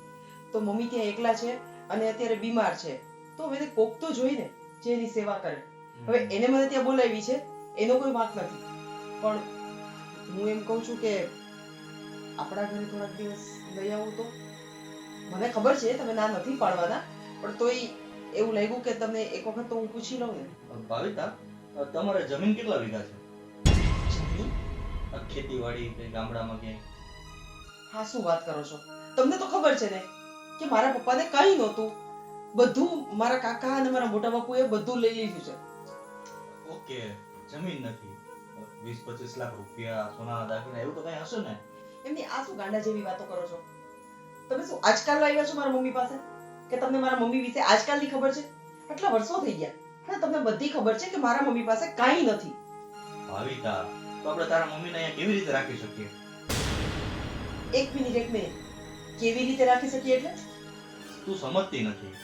તો મમ્મી ત્યાં એકલા છે અને અત્યારે બીમાર છે. તો હવે કોક તો જોઈ ને જે એની સેવા કરે. હવે એને મને ત્યાં બોલાવી છે, એનો કોઈ વાંક નથી. પણ હું એમ કહું છું કે આપણા ઘરે થોડાક દિવસ લઈ આવું તો. મને ખબર છે તમે ના નથી પાડવાના, પણ તોય એવું લાગ્યું કે તમને એક વખત તો હું પૂછી લઉં ને. ભાવિતા, તમારે જમીન કેટલા વીઘા છે? જમીન? ખેતીવાડી કે ગામડામાં ક્યાંય? હા, શું વાત કરો છો? તમને તો ખબર છે ને કે મારા પપ્પાને કંઈ નહોતું. બધું મારા કાકા અને મારા મોટા બાપુએ બધું લઈ લીધું છે. ઓકે, જમીન નથી. 20-25 લાખ રૂપિયા, સોનાના દાગીના એવું તો કઈ હશે ને? એમની આ શું ગાંડા જેવી વાતો કરો છો? તમે શું આજકાલ આવ્યા છો મારા મમ્મી પાસે? કે તમને મારા મમ્મી વિશે આજકાલની ખબર છે? આટલા વર્ષો થઈ ગયા અને તમને બધી ખબર છે કે મારા મમ્મી પાસે કાંઈ નથી. ભાવિતા, તો આપણે તારા મમ્મીને અહીંયા કેવી રીતે રાખી શકીએ? એક મિનિટ. કેવી રીતે રાખી શકીએ એટલે? તું સમજતી નથી.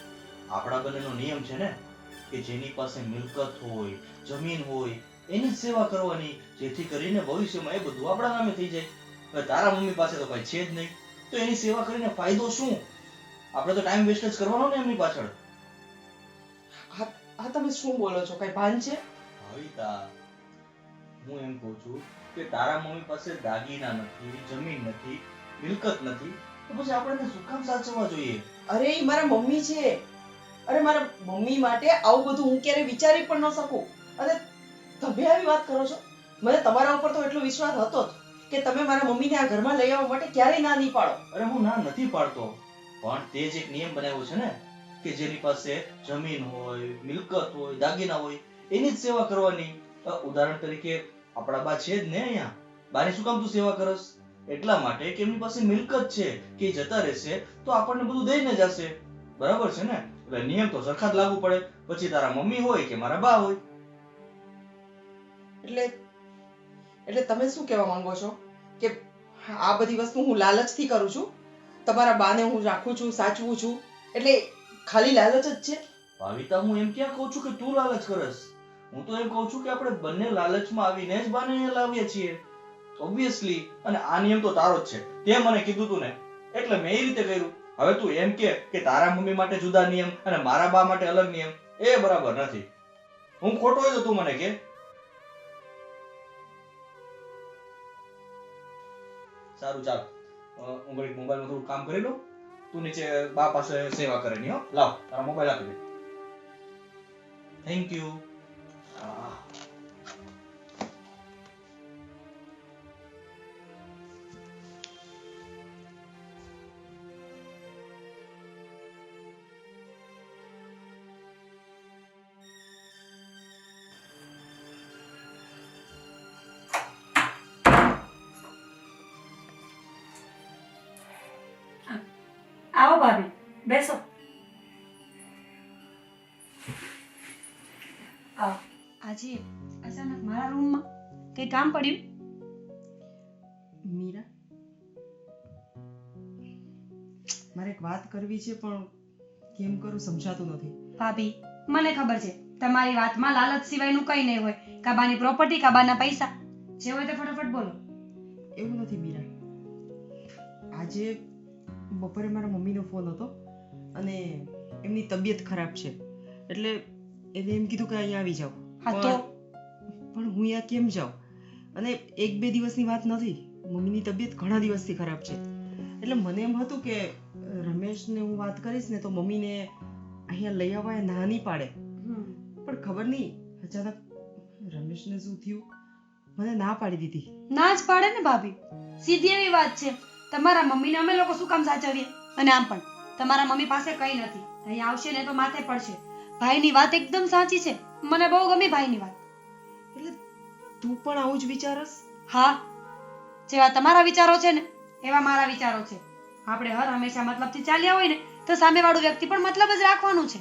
આપણા બંનેનો નિયમ છે ને કે જેની પાસે મિલકત હોય, જમીન હોય એની જ સેવા કરવાની, જેથી કરીને ભવિષ્યમાં એ બધું આપણા નામે થઈ જાય. હવે તારા મમ્મી પાસે તો કઈ છે જ નહીં, તો એની સેવા કરીને ફાયદો શું? આપણે તો ટાઈમ વેસ્ટ જ કરવાનો ને એમની પાછળ. હા, તમે શું બોલો છો? કઈ ભાન છે? ભાવિતા, હું એમ કહું છું કે તારા મમ્મી પાસે દાગીના નથી, જમીન નથી, મિલકત નથી, તો પછી આપણે શું કામ સાચવવા જોઈએ? અરે ઈ મારા મમ્મી છે. અરે મારા મમ્મી માટે આવું બધું હું ક્યારે વિચારી પણ ન શકું. અને તમે આવી વાત કરો છો? મને તમારા ઉપર તો એટલો વિશ્વાસ હતો જ કે તમે મારા મમ્મીને આ ઘરમાં લઈ આવવા માટે ક્યારેય ના નહીં પાડો. અરે હું ના નથી પાડતો, પણ તે જ એક નિયમ બનાવ્યો છે ને કે જેની પાસે જમીન હોય, મિલકત હોય, દાગીના હોય એની જ સેવા કરવાની. ઉદાહરણ તરીકે આપણા બા છે જ ને અહીંયા. બાની શું કામ તું સેવા કરસ? એટલા માટે કે એમની પાસે મિલકત છે કે એ જતા રહેશે તો આપણને બધું દઈને જશે. બરાબર છે ને? એટલે નિયમ તો સરખા જ લાગુ પડે, પછી તારા મમ્મી હોય કે મારા બા હોય. એટલે તમે શું કહેવા માંગો છો કે આ બધી વસ્તુ હું લાલચથી કરું છું? તમારા બાને હું રાખું છું, સાચવું છું, એટલે ખાલી લાલચ જ છે? ભાવિતા, હું એમ ક્યાં કહું છું કે તું લાલચ કરસ. હું તો એમ કહું છું કે આપણે બંને લાલચમાં આવીને જ બાને અહીંયા લાવીએ છીએ. ઓબ્વિયસલી. અને આ નિયમ તો તારો જ છે, તે મને કીધું તું ને એટલે મેં એ રીતે કર્યું. હવે તું એમ કે તારા મમ્મી માટે જુદા નિયમ અને મારા બા માટે અલગ નિયમ, એ બરાબર નથી. હું ખોટો હોય તો તું મને કે. સારું ચાલ હું ઘડીક મોબાઈલમાં થોડું કામ કરી લઉં તું નીચે બા પાસે સેવા કરેની હો લાવ તારા મોબાઈલ આપી દે થેન્ક યુ આવો ભાભી બેસો આવો આજે અચાનક મારા રૂમમાં કઈ કામ પડ્યું મીરા મારે એક વાત કરવી છે પણ કેમ કરું સમજાતું નથી. ભાભી મને ખબર છે તમારી વાતમાં લાલચ સિવાયનું કંઈ નહીં હોય. કાબાની પ્રોપર્ટી, કાબાના પૈસા, જે હોય તે ફટાફટ બોલો. એવું નથી મીરા. આજે બપોરે મારા મમ્મીનો ફોન હતો અને એમની તબિયત ખરાબ છે એટલે એને એમ કીધું કે અહીંયા આવી જાઓ. હા તો પણ હું અહીંયા કેમ જાઉં? અને 1-2 દિવસની વાત નથી, મમ્મીની તબિયત ઘણા દિવસથી ખરાબ છે. એટલે મને એમ હતું કે રમેશને હું વાત કરીશ ને તો મમ્મીને અહીંયા લઈ આવવા એ ના નહીં પાડે. પણ ખબર નહીં અચાનક રમેશને શું થયું, મને ના પાડી દીધી. ના જ પાડે ને ભાભી, સીધી એવી વાત છે. તમારા મમ્મીને અમે લોકો શું કામ સાચવીએ? અને આમ પણ તમારા મમ્મી પાસે કંઈ નથી, અહીં આવશે ને તો માથે પડશે. ભાઈની વાત એકદમ સાચી છે, મને બહુ ગમી ભાઈની વાત. એટલે તું પણ આવું જ વિચારસ? હા, જેવા તમારા વિચારો છે ને એવા મારા વિચારો છે. આપણે હર હંમેશા મતલબથી ચાલ્યા હોય ને તો સામેવાળું વ્યક્તિ પણ મતલબ જ રાખવાનું છે.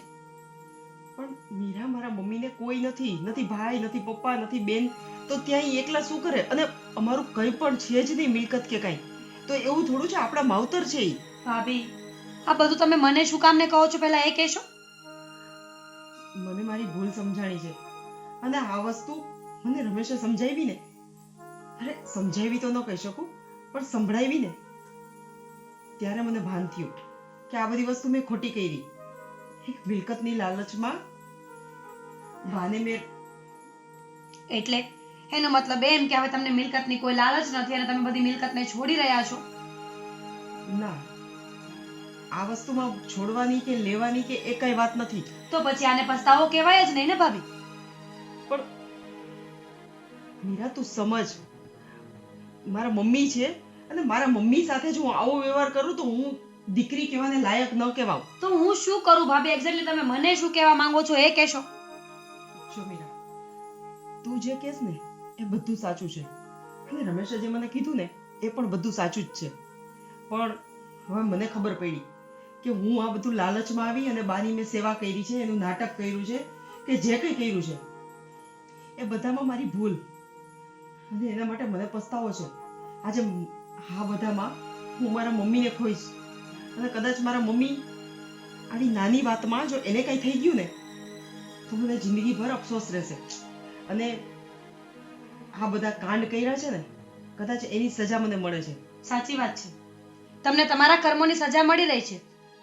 પણ મીરા, મારા મમ્મીને કોઈ નથી, નથી ભાઈ, નથી પપ્પા, નથી બેન, તો ત્યાં ઈ એકલા શું કરે? અને અમારું કંઈ પણ છે જ નહીં, મિલકત કે કાંઈ. તો એવું થોડું છે, આપણા માવતર છે ઈ. ભાભી, આ બધું તમે મને શું કામ ને કહો છો, પહેલા એ કહેશો? મને મારી ભૂલ સમજાણી છે અને આ વસ્તુ મને રમેશે સમજાવી ને, અરે સમજાવી તો ન કહી શકું પણ સંભળાવી ને, ત્યારે મને ભાન થયું કે આ બધી વસ્તુ મેં ખોટી કરી. એક મિલકતની લાલચમાં બાને મેં. એટલે એનો મતલબ એમ કે હવે તમને મિલકતની કોઈ લાલચ નથી અને તમે બધી મિલકતને છોડી રહ્યા છો? ના, આ વસ્તુમાં છોડવાની કે લેવાની કે એ કઈ વાત નથી. તો પછી આને પસ્તાવો કહેવાય જ નહીં ને ભાભી. પણ મીરા, તું સમજ, મારા મમ્મી છે અને મારા મમ્મી સાથે જો હું આવો વ્યવહાર કરું તો હું દીકરી કહેવાને લાયક ન કહેવાઉં. તો હું શું કરું ભાભી? એક્ઝેક્ટલી તમે મને શું કહેવા માંગો છો એ કહેશો? જો મીરા, તું જે કહેશ ને એ બધું સાચું છે અને રમેશે જે મને કીધું ને એ પણ બધું સાચું જ છે. પણ હવે મને ખબર પડી કે હું આ બધું લાલચમાં આવી અને બાની મેં સેવા કરી છે, એનું નાટક કર્યું છે, કે જે કંઈ કર્યું છે એ બધામાં મારી ભૂલ અને એના માટે મને પસ્તાવો છે. આજે આ બધામાં હું મારા મમ્મીને ખોઈશ અને કદાચ મારા મમ્મી આવી નાની વાતમાં જો એને કંઈ થઈ ગયું ને તો મને જિંદગીભર અફસોસ રહેશે. અને આ બધા કાંડ કર્યા છે ને, કદાચ એની સજા મને મળે છે. સાચી વાત છે, તમને તમારા કર્મોની સજા મળી રહી છે.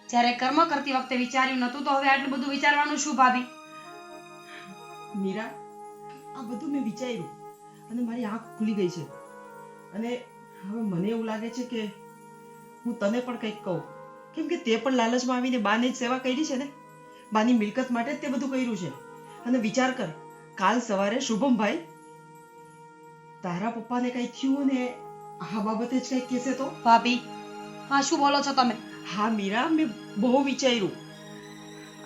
જ્યારે કર્મ કરતી વખતે વિચાર્યું નતું તો હવે આટલું બધું વિચારવાનું શું ભાભી? મીરા, આ બધું મેં વિચાર્યું અને મારી આંખ ખુલી ગઈ છે અને હવે મને એવું લાગે છે કે હું તને પણ કંઈક કહું, કેમ કે તે પણ લાલચમાં આવીને બાને જ સેવા કરી છે ને, બાની મિલકત માટે જ તે બધું કર્યું છે. અને વિચાર કર, કાલ સવારે શુભમભાઈ તારા પપ્પાને કંઈ થયું ને આ બાબતે જ કંઈક કહેશે તો? ભાભી, હા શું બોલો છો તમે? હા મીરા, મેં બહુ વિચાર્યું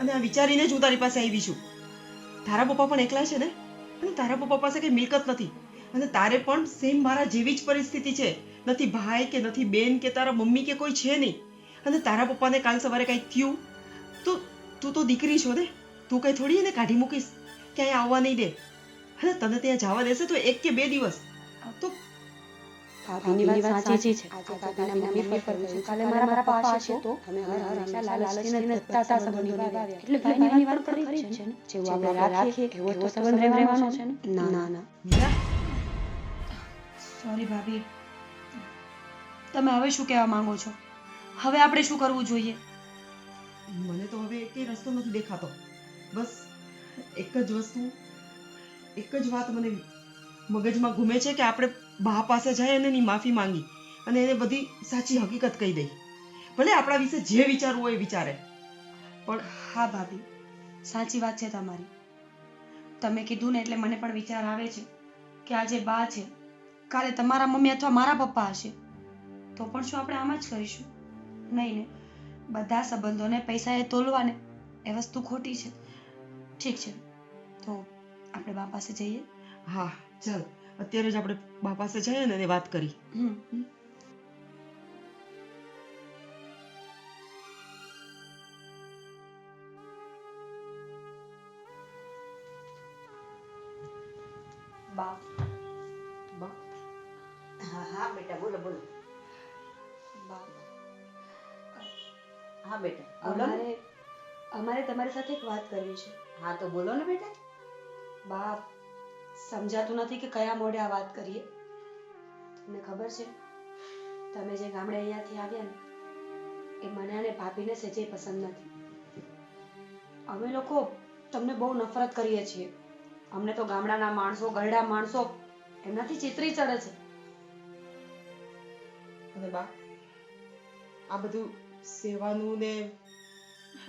અને આ વિચારીને જ હું તારી પાસે આવી છું. તારા પપ્પા પણ એકલા છે ને અને તારા પપ્પા પાસે કઈ મિલકત નથી અને તારે પણ સેમ મારા જેવી જ પરિસ્થિતિ છે. નથી ભાઈ કે નથી બેન કે તારા મમ્મી કે કોઈ છે નહીં. અને તારા પપ્પાને કાલ સવારે કંઈક થયું તો તું તો દીકરી છો ને, તું કઈ થોડી એને કાઢી મૂકીશ, ક્યાંય આવવા નહીં દે. અને તને ત્યાં જવા દેશે તો 1 કે 2 દિવસ તો. ભાભીની વાત સાચી છે. આજે ભાભીના મમ્મી પર થયું, કાલે મારા પપ્પા હશે તો અમે હંમેશા લાલચીને ધત્તા સંબંધો નિભાવ્યા. એટલે ભાઈની વાત પણ ખરી જ છે ને, જેવું આપણે રાખીએ એવો તો સંબંધ રહેવાનો છે ને. ના ના મીરા, સોરી ભાભી, તમે હવે શું કહેવા માંગો છો? હવે આપણે શું કરવું જોઈએ? મને તો હવે એકેય રસ્તો નથી દેખાતો. બસ એક જ વસ્તુ, એક જ વાત મને મગજમાં ઘૂમે છે કે આપણે બા પાસે જાય અને એની માફી માંગી અને એને બધી સાચી હકીકત કહી દઈ. ભલે આપણા વિશે જે વિચારવું હોય એ વિચારે. પણ હા ભાભી, સાચી વાત છે તમારી. તમે કીધું ને એટલે મને પણ વિચાર આવે છે કે આજે બા છે, કાલે તમારા મમ્મી અથવા મારા પપ્પા હશે, તો પણ શું આપણે આમ જ કરીશું? નહીં ને, બધા સંબંધોને પૈસાએ તોલવાને એ વસ્તુ ખોટી છે. ઠીક છે, તો આપણે બા પાસે જઈએ. હા ચાલ, અત્યારે જ આપણે બા પાસે જઈએ ને એને વાત કરી. હમ. બા, બા હા હા બેટા, બોલો બોલો. બા, હા બેટા, બોલો ને. અમારે તમારી સાથે એક વાત કરવી છે. હા તો બોલો ને બેટા. બા, સમજાતું નથી કે કયા મોઢે આ વાત કરીએ. તમને ખબર છે, તમે જે ગામડે અહીંયાથી આવ્યા ને, એ મને અને ભાભીને સહેજે પસંદ નથી. અમે લોકો તમને બહુ નફરત કરીએ છીએ. અમને તો ગામડાના માણસો, ગરડા માણસો એમનાથી ચીતરી ચડે છે. અને બા, આ બધું સેવાનું ને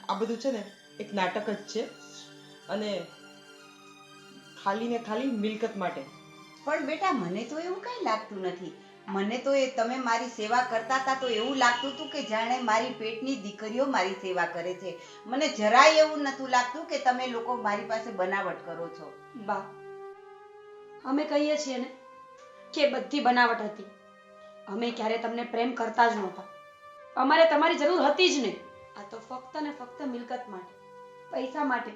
આ બધું છે ને એક નાટક જ છે, અને ખાલી ને ખાલી મિલકત માટે. પણ બેટા મને તો એવું કઈ લાગતું નથી. મને તો એ તમે મારી સેવા કરતા હતા તો એવું લાગતું હતું કે જાણે મારી પેટની દીકરીઓ મારી સેવા કરે છે. મને જરાય એવું નતું લાગતું કે તમે લોકો મારી પાસે બનાવટ કરો છો. બા, અમે કહીએ છીએ ને કે બધી બનાવટ હતી. અમે ક્યારે તમને પ્રેમ કરતા જ નહોતા. અમારે તમારી જરૂર હતી જ નહીં. આ તો ફક્ત ને ફક્ત મિલકત માટે, પૈસા માટે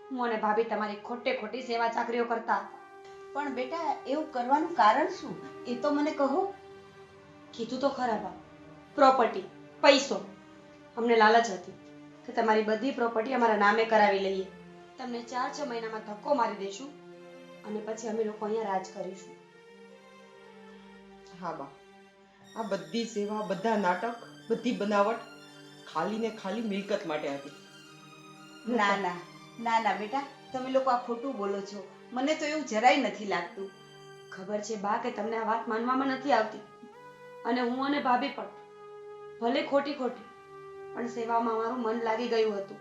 હું અને ભાભી તમારી ખોટે ખોટી સેવા ચાકરીઓ કરતા હતા. પણ બેટા એવું કરવાનું કારણ શું એ તો મને કહો. કીધું તો ખરા બા, પ્રોપર્ટી, પૈસો. અમને લાલચ હતી કે તમારી બધી પ્રોપર્ટી અમારા નામે કરાવી લઈએ. તમને 4-6 મહિનામાં ધક્કો મારી દઈશું અને પછી અમે લોકો અહીંયા રાજ કરીશું. હા બા, આ બધી સેવા, બધા નાટક, બધી બનાવટ ખાલી ને ખાલી મિલકત માટે હતી. ના ના ના ના બેટા, તમે લોકો આ ખોટું બોલો છો. મને તો એવું જરાય નથી લાગતું. ખબર છે બા કે તમને આ વાત માનવામાં નથી આવતી, અને હું અને ભાભી પણ ભલે ખોટી પણ સેવામાં અમારું મન લાગી ગયું હતું.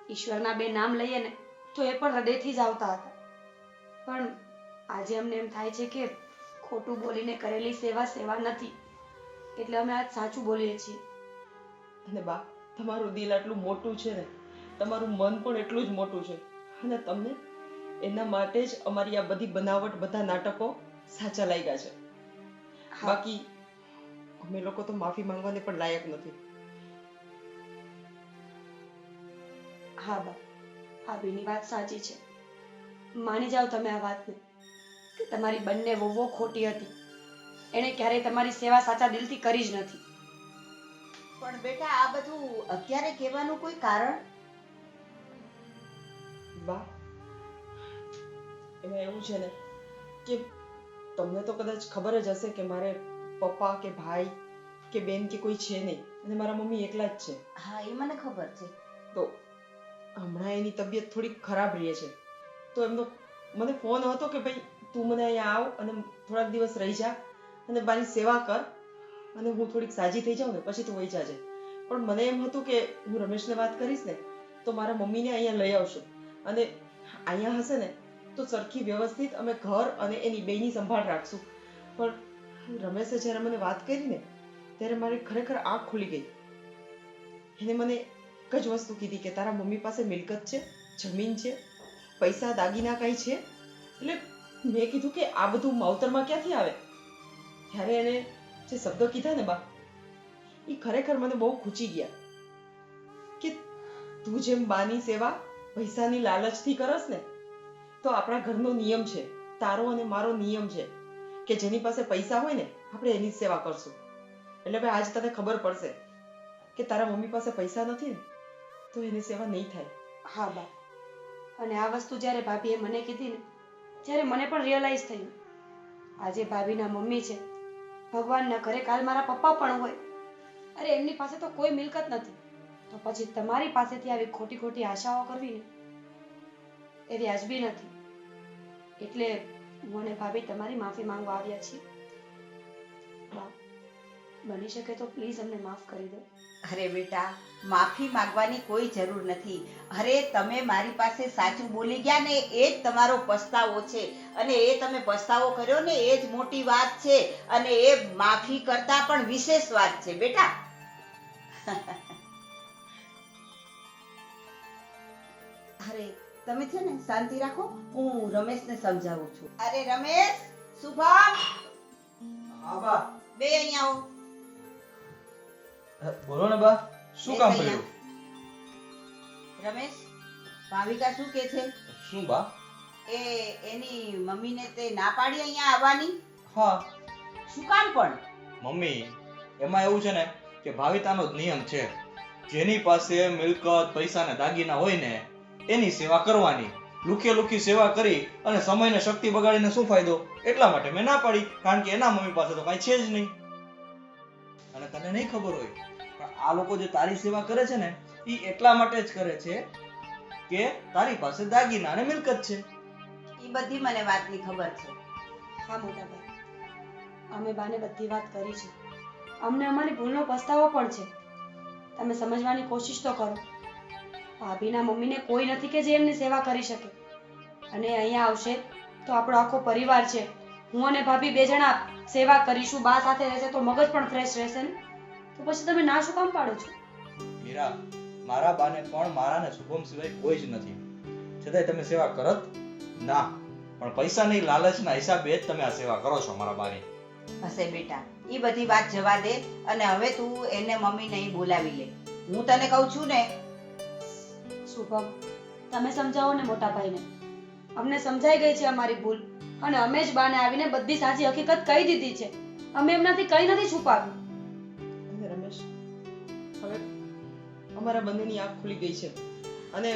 ઈશ્વરના 2 નામ લઈએ ને તો એ પણ હૃદયથી જ આવતા હતા. પણ આજે અમને એમ થાય છે કે ખોટું બોલીને કરેલી સેવા નથી, એટલે અમે આજ સાચું બોલીએ છીએ. અને બા, તમારું દિલ આટલું મોટું છે ને, તમારું મન પણ એટલું જ મોટું છે, અને તમને એના માટે જ અમારી આ બધી બનાવટ, બધા નાટકો સાચા લાગ્યા છે. બાકી અમે લોકો તો માફી માંગવાને પણ લાયક નથી. હા બા, ભાભીની વાત સાચી છે. માની જાઓ તમે આ વાતને કે તમારી બંને વહુઓ ખોટી હતી. એણે ક્યારેય તમારી સેવા સાચા દિલથી કરી જ નથી. પણ બેટા આ બધું અત્યારે કહેવાનું કોઈ કારણ? બા, એમાં એવું છે ને કે તમને તો કદાચ ખબર જ હશે કે મારે પપ્પા કે ભાઈ કે બેન કે કોઈ છે નહીં, અને મારા મમ્મી એકલા જ છે. હા એ મને ખબર છે. તો હમણાં એની તબિયત થોડી ખરાબ રહે છે, તો એમનો મને ફોન હતો કે ભાઈ તું મને અહીંયા આવ અને થોડાક દિવસ રહી જા અને મારી સેવા કર, અને હું થોડીક સાજી થઈ જાઉં ને પછી તું વહી જાજે. પણ મને એમ હતું કે હું રમેશને વાત કરીશ ને તો મારા મમ્મીને અહીંયા લઈ આવશું, અને અહીંયા હશે ને તો સરખી વ્યવસ્થિત અમે ઘર અને એની બેયની સંભાળ રાખશું. પણ રમેશે જ્યારે મને વાત કરી ને ત્યારે મારી ખરેખર આંખ ખુલી ગઈ. એને મને એક જ વસ્તુ કીધી કે તારા મમ્મી પાસે મિલકત છે, જમીન છે, પૈસા દાગીના કઈ છે. એટલે મેં કીધું કે આ બધું માવતરમાં ક્યાંથી આવે. ત્યારે એને જે શબ્દો કીધા ને બા, એ ખરેખર મને બહુ ખૂચી ગયા કે તું જેમ બાની સેવા પૈસાની લાલચથી કરસ ને, તો આપણા ઘરનો નિયમ છે, તારો અને મારો નિયમ છે કે જેની પાસે પૈસા હોય ને આપણે એની જ સેવા કરશું. એટલે ભાઈ આજ તને ખબર પડશે કે તારા મમ્મી પાસે પૈસા નથી ને તો એની સેવા નહીં થાય. હા બા, અને આ વસ્તુ જ્યારે ભાભીએ મને કીધી ને ત્યારે મને પણ રિયલાઇઝ થયું. આજે ભાભીના મમ્મી છે, ભગવાન ન કરે કાલ મારા પપ્પા પણ હોય. અરે એમની પાસે તો કોઈ મિલકત નથી, તો પછી તમારી પાસેથી આવી ખોટી ખોટી આશાઓ કરવી ને એ વ્યાજબી નથી. એટલે હું અને ભાભી તમારી માફી માંગવા આવ્યા છીએ. બા, બની શકે તો પ્લીઝ અમને માફ કરી દો. અરે બેટા, માફી માંગવાની કોઈ જરૂર નથી. અરે તમે મારી પાસે સાચું બોલી ગયા ને એ જ તમારો પસ્તાવો છે, અને એ તમે પસ્તાવો કર્યો ને એ જ મોટી વાત છે, અને એ માફી કરતા પણ વિશેષ વાત છે બેટા. અરે તમે છે ને શાંતિ રાખો, હું રમેશને સમજાવું છું. અરે રમેશ, શુભમ, હા બા. બે અહીંયા આવો. બોલો ને બા, શું કામ પડ્યું? રમેશ, ભાવિકા શું કે છે? શું બા? એની મમ્મીને તે ના પાડી અહીંયા આવવાની? હા શું કામ પણ? મમ્મી, એમાં એવું છે ને કે ભાવિતાનો જ નિયમ છે, જેની પાસે મિલકત પૈસા ને દાગીના હોય ને એની સેવા કરવાની. લુખે લુખી સેવા કરી અને સમય ને શક્તિ બગાડીને શું ફાયદો? એટલા માટે મેં ના પાડી, કારણ કે એના મમ્મી પાસે તો કાંઈ છે જ નહીં. અને તને નહીં ખબર હોય પણ આ લોકો જે તારી સેવા કરે છે ને એ એટલા માટે જ કરે છે કે તારી પાસે દાગીના અને મિલકત છે. એ બધી મને વાતની ખબર છે. હા મોટા ભાઈ, અમે બાને બધી વાત કરી છે. અમને અમારી ભૂલનો પસ્તાવો પણ છે. તમે સમજવાની કોશિશ તો કરો. ભાભીના મમ્મીને કોઈ નથી કે જે એમની સેવા કરી શકે. અને અહીંયા આવશે તો આપણો આખો પરિવાર છે. હું અને ભાભી બે જણા સેવા કરીશું. બા સાથે રહેશે તો મગજ પણ ફ્રેશ રહેશે ને. તો પછી તમે ના શું કામ પાડો છો? મીરા, મારા બાને પણ મારા ને શુભમ સિવાય કોઈ જ નથી, છતાંય તમે સેવા કરત ના, પણ પૈસાની લાલચના હિસાબે જ તમે આ સેવા કરો છો મારા બાની. હશે બેટા, એ બધી વાત જવા દે, અને હવે તું એને મમ્મી નહીં બોલાવી લે. હું તને કહું છું ને. શુભમ, તમે સમજાવો ને મોટા ભાઈને. અમને સમજાઈ ગઈ છે અમારી ભૂલ, અને અમે જ બાને આવીને બધી સાચી હકીકત કહી દીધી છે. અમે એમનાથી કઈ નથી છુપાવ્યું. અને રમેશ, હવે અમારા બંનેની આંખ ખુલી ગઈ છે અને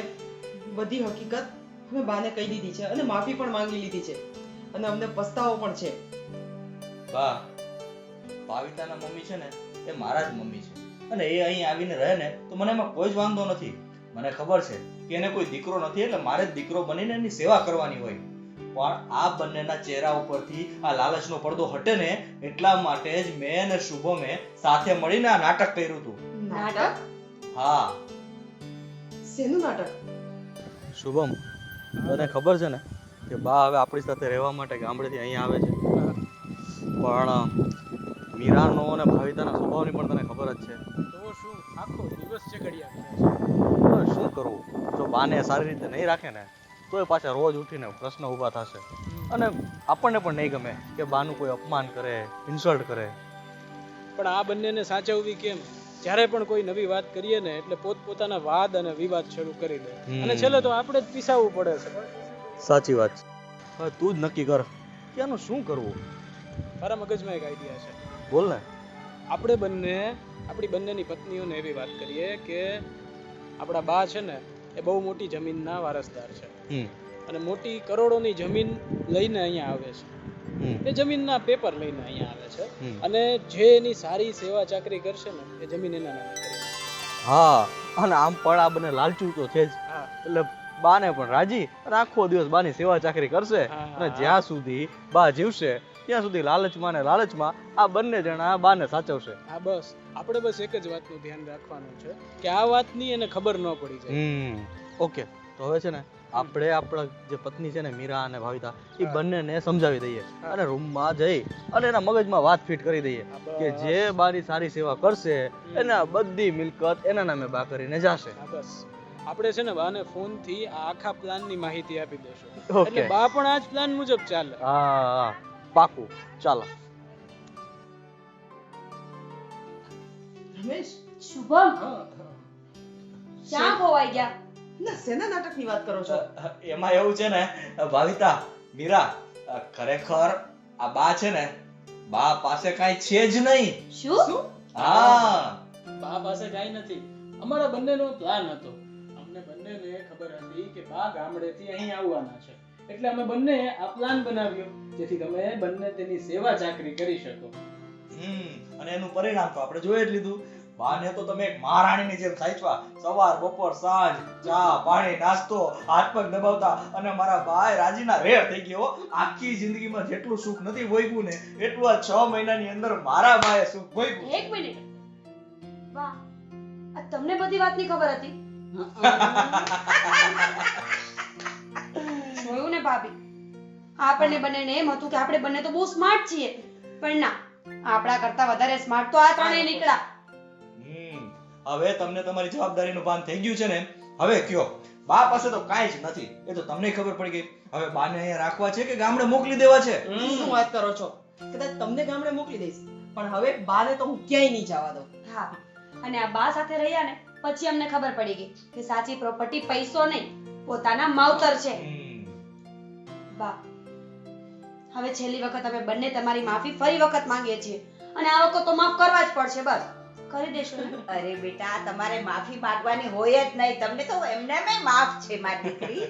બધી હકીકત અમે બાને કહી દીધી છે અને માફી પણ માંગી લીધી છે, અને અમને પસ્તાવો પણ છે. બા, ભાવિતાના મમ્મી છે ને એ મારા જ મમ્મી છે, અને એ અહીં આવીને રહે ને તો મને એમાં કોઈ જ વાંધો નથી. મને ખબર છે કે એને કોઈ દીકરો નથી, એટલે મારે જ દીકરો બનીને એની સેવા કરવાની હોય. પણ આ બંનેના ચહેરા ઉપરથી આ લાલચનો પડદો હટે ને એટલા માટે જ મેં અને શુભમે સાથે મળીને આ નાટક કર્યું હતું. નાટક? હા. શેનું નાટક? શુભમ, તને ખબર છે ને કે બા હવે આપણી સાથે રહેવા માટે ગામડેથી અહીંયા આવે છે, પણ મીરાનો અને ભાવિતાના સ્વભાવની પણ તને ખબર જ છે. તો શું આખો દિવસ ચગડિયા કરે છે. શું કરવું? જો બાને સારી રીતે નહીં રાખે ને તોય પાછા રોજ ઉઠીને પ્રશ્ન ઊભા થશે, અને આપણને પણ નહીં ગમે કે બાનું કોઈ અપમાન કરે, ઇન્સલ્ટ કરે. પણ આ બંનેને સાચવવી કેમ? જ્યારે પણ કોઈ નવી વાત કરીએ ને એટલે પોતપોતાના વાદ અને વિવાદ શરૂ કરી દે, અને છેલ્લે તો આપણે જ પીસાવવું પડે છે. સાચી વાત છે. હવે તું જ નક્કી કર કે આનું શું કરવું. મારા મગજમાં એક આઈડિયા છે. બોલ ને. આપણે બંને આપણી બંનેની પત્નીઓને એવી વાત કરીએ કે આપણા બા છે ને એ બહુ મોટી જમીનના વારસદાર છે, અને મોટી કરોડોની જમીન લઈને અહીંયા આવે છે. એ જમીનના પેપર લઈને અહીંયા આવે છે, અને જે એની સારી સેવા ચાકરી કરશે ને એ જમીન એના નામે કરી નાખશે. હા, અને આમ પણ આ બંને લાલચુ તો છે જ, હા. એટલે બાને પણ રાજી, અને આખો દિવસ બાની સેવા ચાકરી કરશે, અને જ્યાં સુધી બા જીવશે ત્યાં સુધી લાલચમાં ને લાલચમાં આ બંને જણા બાને સાચવશે. હા, બસ આપણે બસ એક જ વાતનું ધ્યાન રાખવાનું છે કે આ વાતની એને ખબર ન પડી જાય. ઓકે, તો હવે છે ને આપણે આપણા જે પત્ની છે ને મીરા અને ભાવિતા એ બંનેને સમજાવી દઈએ, અને રૂમમાં જઈ અને એના મગજમાં વાત ફિટ કરી દઈએ કે જે બાની સારી સેવા કરશે એને બધી મિલકત એના નામે બા કરીને જશે. હા, બસ આપણે છે ને બાને ફોનથી આ આખા પ્લાનની માહિતી આપી દેશું, Okay. એટલે બા પણ આ જ પ્લાન મુજબ ચાલે. હા, પાકું. ચાલો. રમેશ, શુભમ, હા, ક્યાં ખોવાઈ ગયા? ના, શેના નાટકની વાત કરો છો? એમાં એવું છે ને ભાવિતા, મીરા, ખરેખર આ બા છે ને બા પાસે કાંઈ છે જ નહીં. શું? હા, બા પાસે કાંઈ નથી. અમારા બંનેનો પ્લાન હતો. અમને બંનેને ખબર હતી કે બા ગામડેથી અહીં આવવાના છે, એટલે અમે બંને આ પ્લાન બનાવ્યો જેથી તમે બંને તેની સેવા ચાકરી કરી શકો. અને એનું પરિણામ તો આપણે જોઈ જ લીધું. બાને તો તમે એક મહારાણીની જેમ સાચવા. સવાર બપોર સાંજ ચા પાણી નાસ્તો હાથ પગ દબાવતા અને મારા બાય રાજીના રેડ થઈ ગયો. આખી જિંદગીમાં જેટલું સુખ નથી ભોગવ્યું ને એટલું આ 6 મહિનાની અંદર મારા બાએ સુખ ભોગવ્યું. એક મિનિટ. વાહ, આ તમને બધી વાતની ખબર હતી? જોયું ને ભાભી, આપણને બંનેને એમ હતું કે આપણે બંને તો બહુ સ્માર્ટ છીએ, પણ ના, આપણા કરતા વધારે સ્માર્ટ તો આ ત્રણેય નીકળ્યા. હવે તમને તમારી જવાબદારીનું ભાન થઈ ગયું છે ને? હવે કયો, બા પાસે તો કાંઈ જ નથી, એ તો તમને ખબર પડી ગઈ. હવે બાને અહીંયા રાખવા છે કે ગામડે મોકલી દેવા છે? શું વાત કરો છો? કદાચ તમને ગામડે મોકલી દઈશ, પણ હવે બાને તો હું ક્યાંય નહીં જવા દઉં. હા, અને આ બા સાથે રહ્યા ને પછી અમને ખબર પડી ગઈ કે સાચી પ્રોપર્ટી પૈસો નહીં, પોતાના માવતર છે. બા, હવે છેલ્લી વખત અમે બંને તમારી માફી ફરી વખત માંગીએ છીએ, અને આ વખત તો માફ કરવા જ પડશે. બસ કરી દેશો ને? અરે બેટા, તમારે માફી માંગવાની હોય જ નહીં, તમને તો એમને માફ છે મારી દીકરી.